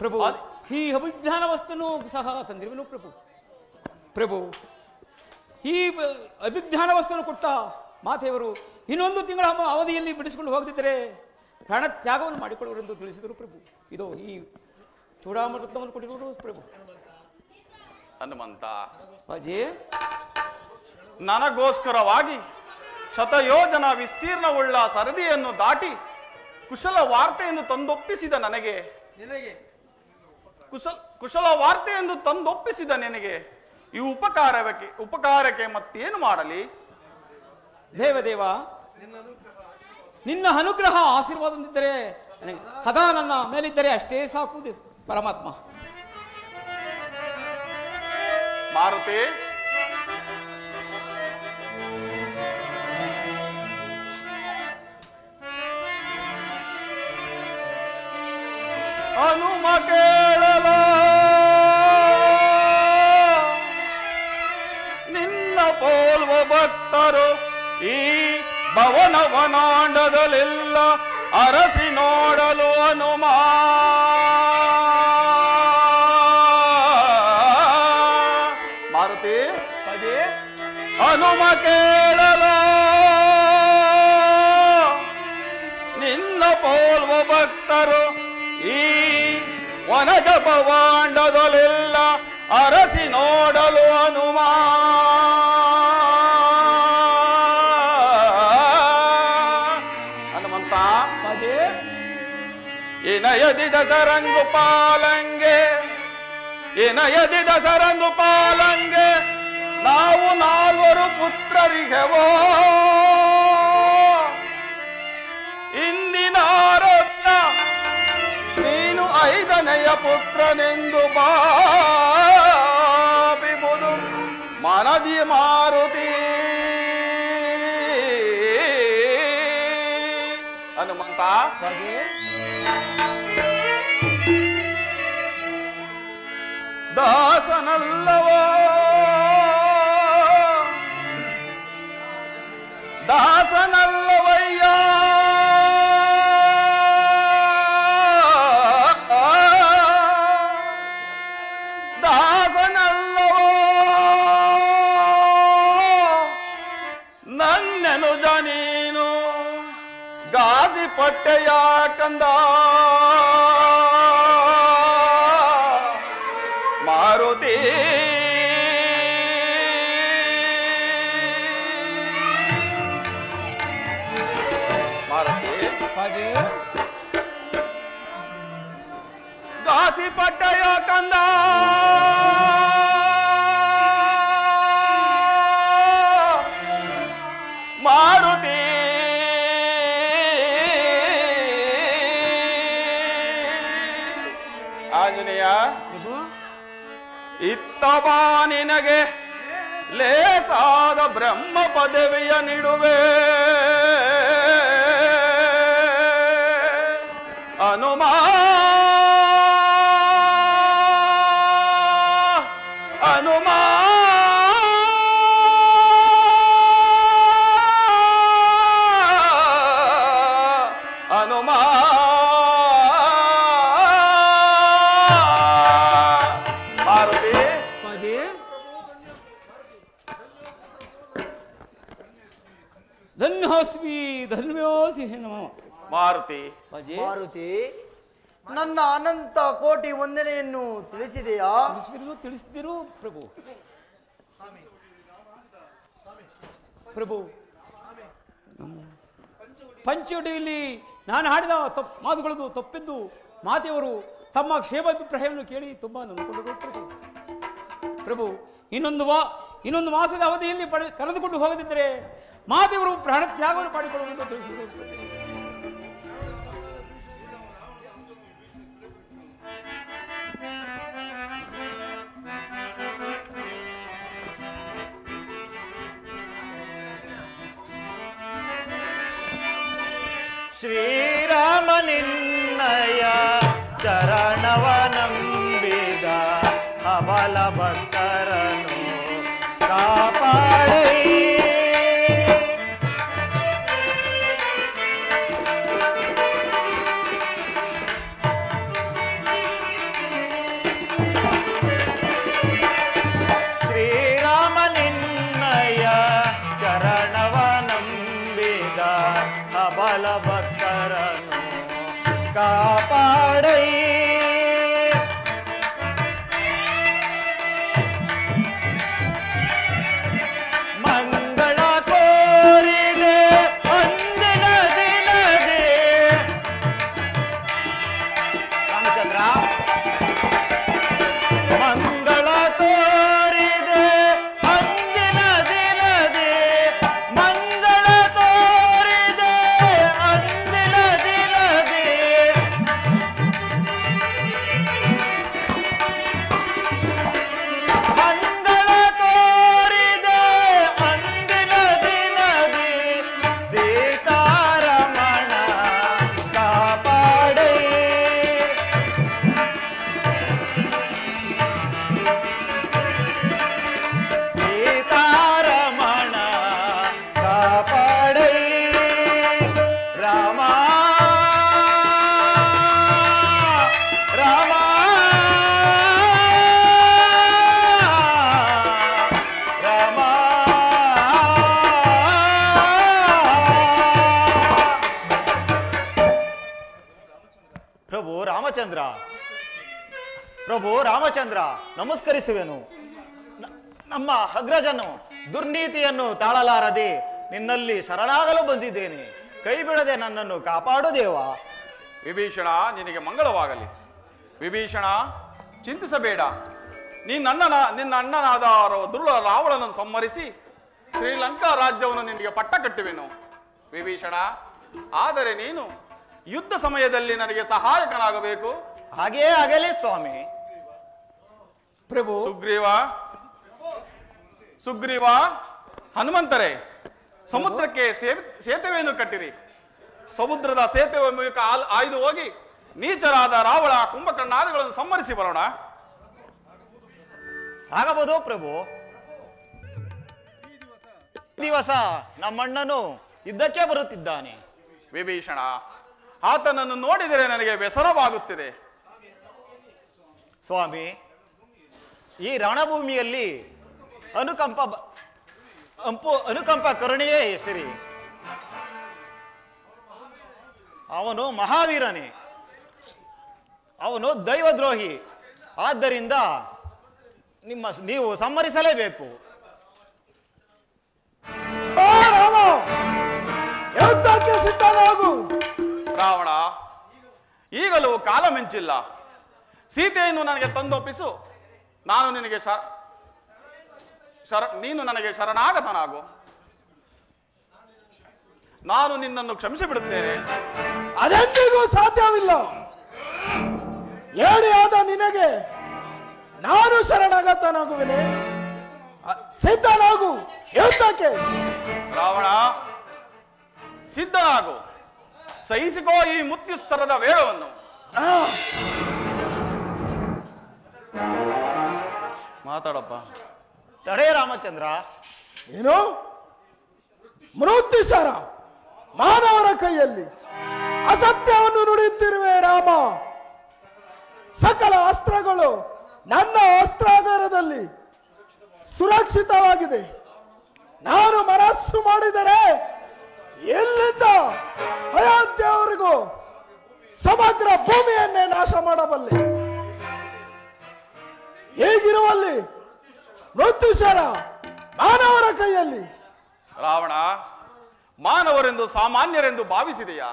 ಪ್ರಭು, ಈ ಅಭಿಜ್ಞಾನ ವಸ್ತುನು ಸಹ ತಂದಿರುವನು ಪ್ರಭು. ಪ್ರಭು, ಈ ಅಭಿಜ್ಞಾನ ವಸ್ತುವನ್ನು ಕೊಟ್ಟ ಮಾತೆಯವರು ಇನ್ನೊಂದು ತಿಂಗಳ ಅವಧಿಯಲ್ಲಿ ಬಿಡಿಸಿಕೊಂಡು ಹೋಗದಿದ್ದರೆ ಪ್ರಾಣ ತ್ಯಾಗವನ್ನು ಮಾಡಿಕೊಳ್ಳುವರೆಂದು ತಿಳಿಸಿದರು ಪ್ರಭು. ಇದು ಈ ಚೂಡಾಮೃತವನ್ನು ಕೊಟ್ಟಿರುವುದು ಪ್ರಭು. ಹನುಮಂತ, ಅಜಿ, ನನಗೋಸ್ಕರವಾಗಿ ಶತಯೋಜನ ವಿಸ್ತೀರ್ಣವುಳ್ಳ ಸರದಿಯನ್ನು ದಾಟಿ ಕುಶಲ ವಾರ್ತೆಯನ್ನು ತಂದೊಪ್ಪಿಸಿದ ನನಗೆ, ಕುಶಲ ವಾರ್ತೆಯನ್ನು ತಂದೊಪ್ಪಿಸಿದ ನನಗೆ ಈ ಉಪಕಾರಕ್ಕೆ ಮತ್ತೇನು ಮಾಡಲಿ? ದೇವದೇವ, ನಿನ್ನ ಅನುಗ್ರಹ ಆಶೀರ್ವಾದದಿದ್ದರೆ ಸದಾ ನನ್ನ ಮೇಲಿದ್ದರೆ ಅಷ್ಟೇ ಸಾಕು ಪರಮಾತ್ಮ. ಮಾರುತಿ, ಹನುಮ ಕೇಳಲ ನಿನ್ನ ಪೋಲ್ವ ಭಕ್ತರು ಈ ಭವನವನಾಂಡದಲ್ಲೆಲ್ಲ ಅರಸಿ ನೋಡಲು ಹನುಮ. ಮಾರುತಿ, ಹನುಮ ಕೇಳಲ ನಿನ್ನ ಪೋಲ್ವ ಭಕ್ತರು ಈ ವನಜ ಭವಾಂಡದಲ್ಲೆಲ್ಲ ಅರಸಿ ನೋಡಲು ಹನುಮ. ಹನುಮಂತ, ಇನಯದಿ ದಸರಂಗು ಪಾಲಂಗೆ, ಇನಯದಿ ದಸರಂಗು ಪಾಲಂಗೆ ನಾವು ನಾಲ್ವರು ಪುತ್ರರಿಗೆವೋ. ಇಂದಿನ ಆರೋಗ್ಯ ನೀನು ಐದನೆಯ ಪುತ್ರನೆಂದು ಭಾವಿಬುದು ಮನದಿ ಮಾರುತಿ. ಹನುಮಂತ, ದಾಸನಲ್ಲವೋ ದಾಸನಲ್ಲವಯ್ಯ, ದಾಸನಲ್ಲವೋ ನನ್ನೆನುಜ ನೀನು ಗಾಸಿ ಪಟ್ಟೆಯ ಕಂದ. ಮಾರುತಿ, ಗಾಸಿ ಪಟ್ಟೆಯ ಕಂದ. ಮಾರುತಿ, ಆಂಜನೇಯ, ಇತ್ತ ಬಾ ನಿನಗೆ ಲೇಸಾದ ಬ್ರಹ್ಮ ಪದವಿಯ ನೀಡುವೆ. ಹನುಮ, ಹನುಮ, ಹನುಮ. ಮಾರುತಿ, ಧನ್ಯೋಸ್ಮಿ ಧನ್ಯೋಸಿ ನಮ. ಮಾರುತಿ, ಮಾರುತಿ, ನನ್ನ ಅನಂತ ಕೋಟಿ ವಂದನೆಯನ್ನು ತಿಳಿಸಿದೆಯಾ? ತಿಳಿಸಿದಿರು ಪ್ರಭು. ಪ್ರಭು, ಪಂಚವಟಿಯಲ್ಲಿ ನಾನು ಹಾಡಿದ ಮಾತುಗಳದು ತಪ್ಪಿದ್ದು ಮಾತೆಯವರು ತಮ್ಮ ಕ್ಷೇಮಾಭಿಪ್ರಾಯವನ್ನು ಕೇಳಿ ತುಂಬಾ ನಂಬಿಕೊಂಡರು ಪ್ರಭು. ಪ್ರಭು, ಇನ್ನೊಂದು ಇನ್ನೊಂದು ಮಾಸದ ಅವಧಿಯಲ್ಲಿ ಕರೆದುಕೊಂಡು ಹೋಗದಿದ್ದರೆ ಮಾದೇವರು ಪ್ರಾಣ ತ್ಯಾಗವನ್ನು ಮಾಡಿಕೊಳ್ಳುವಂತ ತಿಳಿಸಿದರು. ಶ್ರೀರಾಮನಿನ್ನಯ ಚರಣವನಂಬಿದ ಅಬಲ ಭಕ್ತರನು ಕಾಪಾಡೈ. ಶ್ರೀರಾಮನಿನ್ನಯ ಚರಣವನಂಬಿದ ಅಬಲ ಭಕ್ತರನು ಕಾಪಾಡೈ. ಮಂಗಳ ಕೋರಿದೆ ಅಂದಿನ ದಿನದೇ ರಾಮಚಂದ್ರ. ಮಂಗಳ ತೋರಿದೆ ಅಂದಿನ ದಿನದೇ, ಮಂಗಳ ತೋರಿದೆ ಅಂದಿನ ದಿನದೇ. ಮಂಗಳ ತೋರಿದೆ ಅಂದಿನ ದಿನದೇ, ಸೀತಾರಮಣ ಕಾಪಾಡೈ. ಸೀತಾರಮಣ ಕಾಪಾಡೈ. ರಾಮ ರಾಮ ರಾಮ. ಪ್ರಭು ರಾಮಚಂದ್ರ, ಪ್ರಭು ರಾಮಚಂದ್ರ, ನಮಸ್ಕರಿಸುವೆನು. ನಮ್ಮ ಅಗ್ರಜನು ದುರ್ನೀತಿಯನ್ನು ತಾಳಲಾರದೆ ನಿನ್ನಲ್ಲಿ ಶರಣಾಗಲು ಬಂದಿದ್ದೇನೆ. ಕೈ ಬಿಡದೆ ನನ್ನನ್ನು ಕಾಪಾಡು ದೇವ. ವಿಭೀಷಣ, ನಿನಗೆ ಮಂಗಳವಾಗಲಿ. ವಿಭೀಷಣ, ಚಿಂತಿಸಬೇಡ. ನಿನ್ನ ಅಣ್ಣನಾದ ದುರ್ಲ ರಾವಣನನ್ನು ಸಂಹರಿಸಿ ಶ್ರೀಲಂಕಾ ರಾಜ್ಯವನ್ನು ನಿನಗೆ ಪಟ್ಟ ಕಟ್ಟುವೆನು. ವಿಭೀಷಣ, ಆದರೆ ನೀನು ಯುದ್ಧ ಸಮಯದಲ್ಲಿ ನನಗೆ ಸಹಾಯಕನಾಗಬೇಕು. ಹಾಗೇ ಆಗಲಿ ಸ್ವಾಮಿ. ಪ್ರಭು ಸುಗ್ರೀವ, ಹನುಮಂತರೇ, ಸಮುದ್ರಕ್ಕೆ ಸೇತುವೆಯನ್ನು ಕಟ್ಟಿರಿ. ಸಮುದ್ರದ ಸೇತುವೆ ಮೂಲಕ ಆಯ್ದು ಹೋಗಿ ನೀಚರಾದ ರಾವಣ ಕುಂಭಕರ್ಣಾದಿಗಳನ್ನು ಸಂಹರಿಸಿ ಬರೋಣ. ಆಗಬಹುದು ಪ್ರಭು. ಈ ದಿವಸ ನಮ್ಮಣ್ಣನು ಯುದ್ಧಕ್ಕೆ ಬರುತ್ತಿದ್ದಾನೆ. ವಿಭೀಷಣ, ಆತನನ್ನು ನೋಡಿದರೆ ನನಗೆ ವ್ಯಸನವಾಗುತ್ತಿದೆ. ಸ್ವಾಮಿ, ಈ ರಣಭೂಮಿಯಲ್ಲಿ ಅನುಕಂಪ ಕರುಣೆಯೇ ಹೆಸರಿ. ಅವನು ಮಹಾವೀರನೇ, ಅವನು ದೈವದ್ರೋಹಿ. ಆದ್ದರಿಂದ ನೀವು ಸಂಹರಿಸಲೇಬೇಕು. ರಾಮ, ಯುದ್ಧಕ್ಕೆ ಸಿದ್ಧನಾಗು. ರಾವಣ, ಈಗಲೂ ಕಾಲ ಮಿಂಚಿಲ್ಲ. ಸೀತೆಯನ್ನು ನನಗೆ ತಂದೊಪ್ಪಿಸು. ನೀನು ನನಗೆ ಶರಣಾಗತನಾಗು. ನಾನು ನಿನ್ನನ್ನು ಕ್ಷಮಿಸಿ ಬಿಡುತ್ತೇನೆ. ಅದೆಂದಿಗೂ ಸಾಧ್ಯವಿಲ್ಲ. ಏಳಿಯಾದ ನಿನಗೆ ನಾನು ಶರಣಾಗತನಾಗುವೆನೆ. ಸಿದ್ಧನಾಗು ಯುದ್ಧಕ್ಕೆ. ರಾವಣ, ಸಿದ್ಧನಾಗು. ಸಹಿಸಿಕೋ ಈ ಮುತ್ಯುತ್ಸರದ ವೇಗವನ್ನು. ಮಾತಾಡಪ್ಪ. ತಡೆ ರಾಮಚಂದ್ರ. ಏನು ಮೃತ್ಯುಶರ ಮಾನವರ ಕೈಯಲ್ಲಿ ಅಸತ್ಯವನ್ನು ನುಡಿಯುತ್ತಿರುವೆ ರಾಮ. ಸಕಲ ಅಸ್ತ್ರಗಳು ನನ್ನ ಅಸ್ತ್ರಾಗಾರದಲ್ಲಿ ಸುರಕ್ಷಿತವಾಗಿದೆ. ನಾನು ಮನಸ್ಸು ಮಾಡಿದರೆ ಎಲ್ಲಿಂದ ಅಯೋಧ್ಯೆಯವರೆಗೂ ಸಮಗ್ರ ಭೂಮಿಯನ್ನೇ ನಾಶ ಮಾಡಬಲ್ಲೆ. ಹೇಗಿರುವಲ್ಲಿ ಮೃತ್ಯುಶರ ಮಾನವರ ಕೈಯಲ್ಲಿ. ರಾವಣ, ಮಾನವರೆಂದು ಸಾಮಾನ್ಯರೆಂದು ಭಾವಿಸಿದೆಯಾ?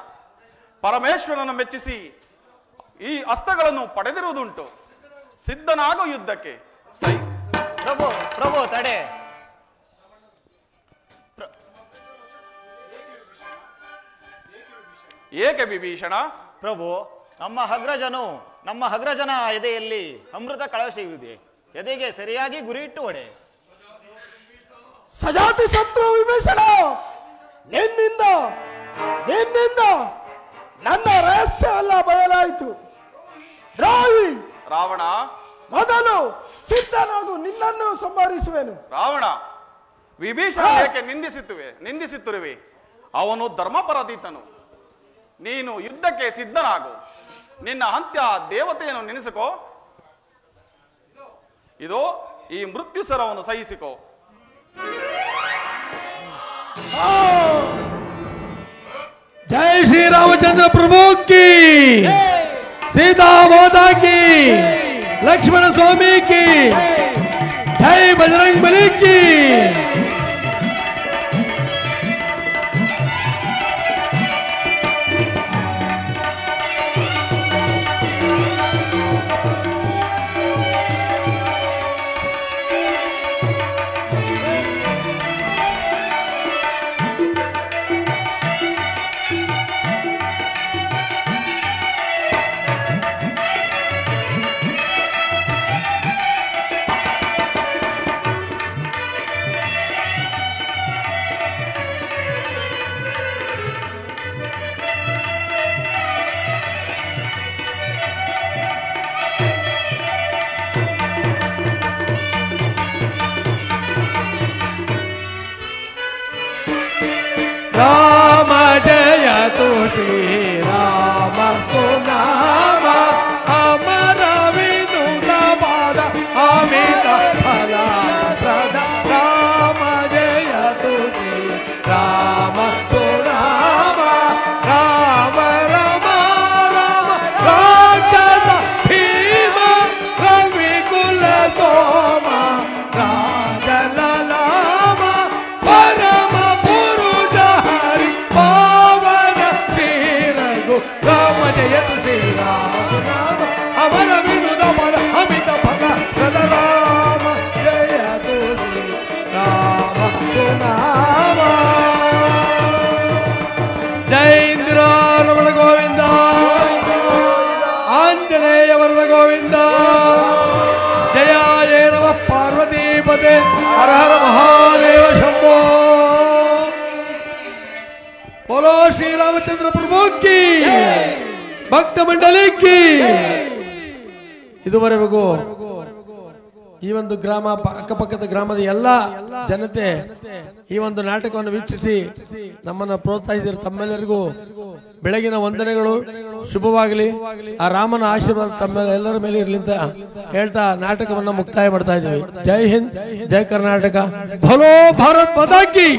ಪರಮೇಶ್ವರನನ್ನು ಮೆಚ್ಚಿಸಿ ಈ ಅಸ್ತ್ರಗಳನ್ನು ಪಡೆದಿರುವುದುಂಟು. ಸಿದ್ಧನಾಗೋ ಯುದ್ಧಕ್ಕೆ. ಪ್ರಭು ತಡೆ. ಏಕೆ ವಿಭೀಷಣ? ಪ್ರಭು, ನಮ್ಮ ಅಗ್ರಜನ ಎದೆಯಲ್ಲಿ ಅಮೃತ ಕಳಶವಿದೆ. ಎದೆಗೆ ಸರಿಯಾಗಿ ಗುರಿಯಿಟ್ಟು ಹೊಡೆ. ಸಜಾತಿ ಶತ್ರು ವಿಭೀಷಣ, ನಿನ್ನಿಂದ ನನ್ನ ರಹಸ್ಯ ಎಲ್ಲ ಬಯಲಾಯಿತು. ದ್ರೋಹಿ ರಾವಣ, ಮೊದಲು ಸಿದ್ಧನಾಗು, ನಿನ್ನನ್ನು ಸಂಹರಿಸುವೆನು. ರಾವಣ, ವಿಭೀಷಣ ಏಕೆ ನಿಂದಿಸುತ್ತಿರುವೆ? ಅವನು ಧರ್ಮಪರಾಧೀತನು. ನೀನು ಯುದ್ಧಕ್ಕೆ ಸಿದ್ಧನಾಗು. ನಿನ್ನ ಅಂತ್ಯ ದೇವತೆಯನ್ನು ನೆನೆಸಿಕೋ. ಇದು ಈ ಮೃತ್ಯು ಸರವನ್ನು ಸಹಿಸಿಕೋ. जय श्री रामचंद्र प्रभु की, सीता माता की, लक्ष्मण स्वामी की, जय बजरंग बली की। राम जय तु श्री राम सुनाम, अमर विनुत पाद अमित फलप्रद। राम जय तु श्री राम सुनाम, राम राम राम राक्षस भीम रविकुल सोम, राजललाम परम पुरुष हरि पावन श्रीरघु। राम जय तु श्री राम नाम, अमर विनुत पद अमित फल प्रद। राम जय तु श्री राम नाम। जय इंद्र रमण गोविंद, आंजनेय वरद गोविंद, जय जय नमः पार्वती पते, हर हर महादेव शंभो। बोलो श्री रामचंद्र प्रभु की, भक्त मंडली की। ಇದುವರೆಗೂ ಈ ಒಂದು ಗ್ರಾಮ ಅಕ್ಕಪಕ್ಕದ ಗ್ರಾಮದ ಎಲ್ಲ ಜನತೆ ಈ ಒಂದು ನಾಟಕವನ್ನು ವೀಕ್ಷಿಸಿ ನಮ್ಮನ್ನು ಪ್ರೋತ್ಸಾಹಿಸಿದ ತಮ್ಮೆಲ್ಲರಿಗೂ ಬೆಳಗಿನ ವಂದನೆಗಳು. ಶುಭವಾಗಲಿ. ಆ ರಾಮನ ಆಶೀರ್ವಾದ ತಮ್ಮೆಲ್ಲರ ಮೇಲೆ ಇರಲಿ ಅಂತ ಹೇಳ್ತಾ ನಾಟಕವನ್ನು ಮುಕ್ತಾಯ ಮಾಡ್ತಾ ಇದ್ದೀವಿ. ಜೈ ಹಿಂದ್, ಜೈ ಕರ್ನಾಟಕ, ಭಲೋ ಭಾರತ್ ಮಾತಾ ಕಿ.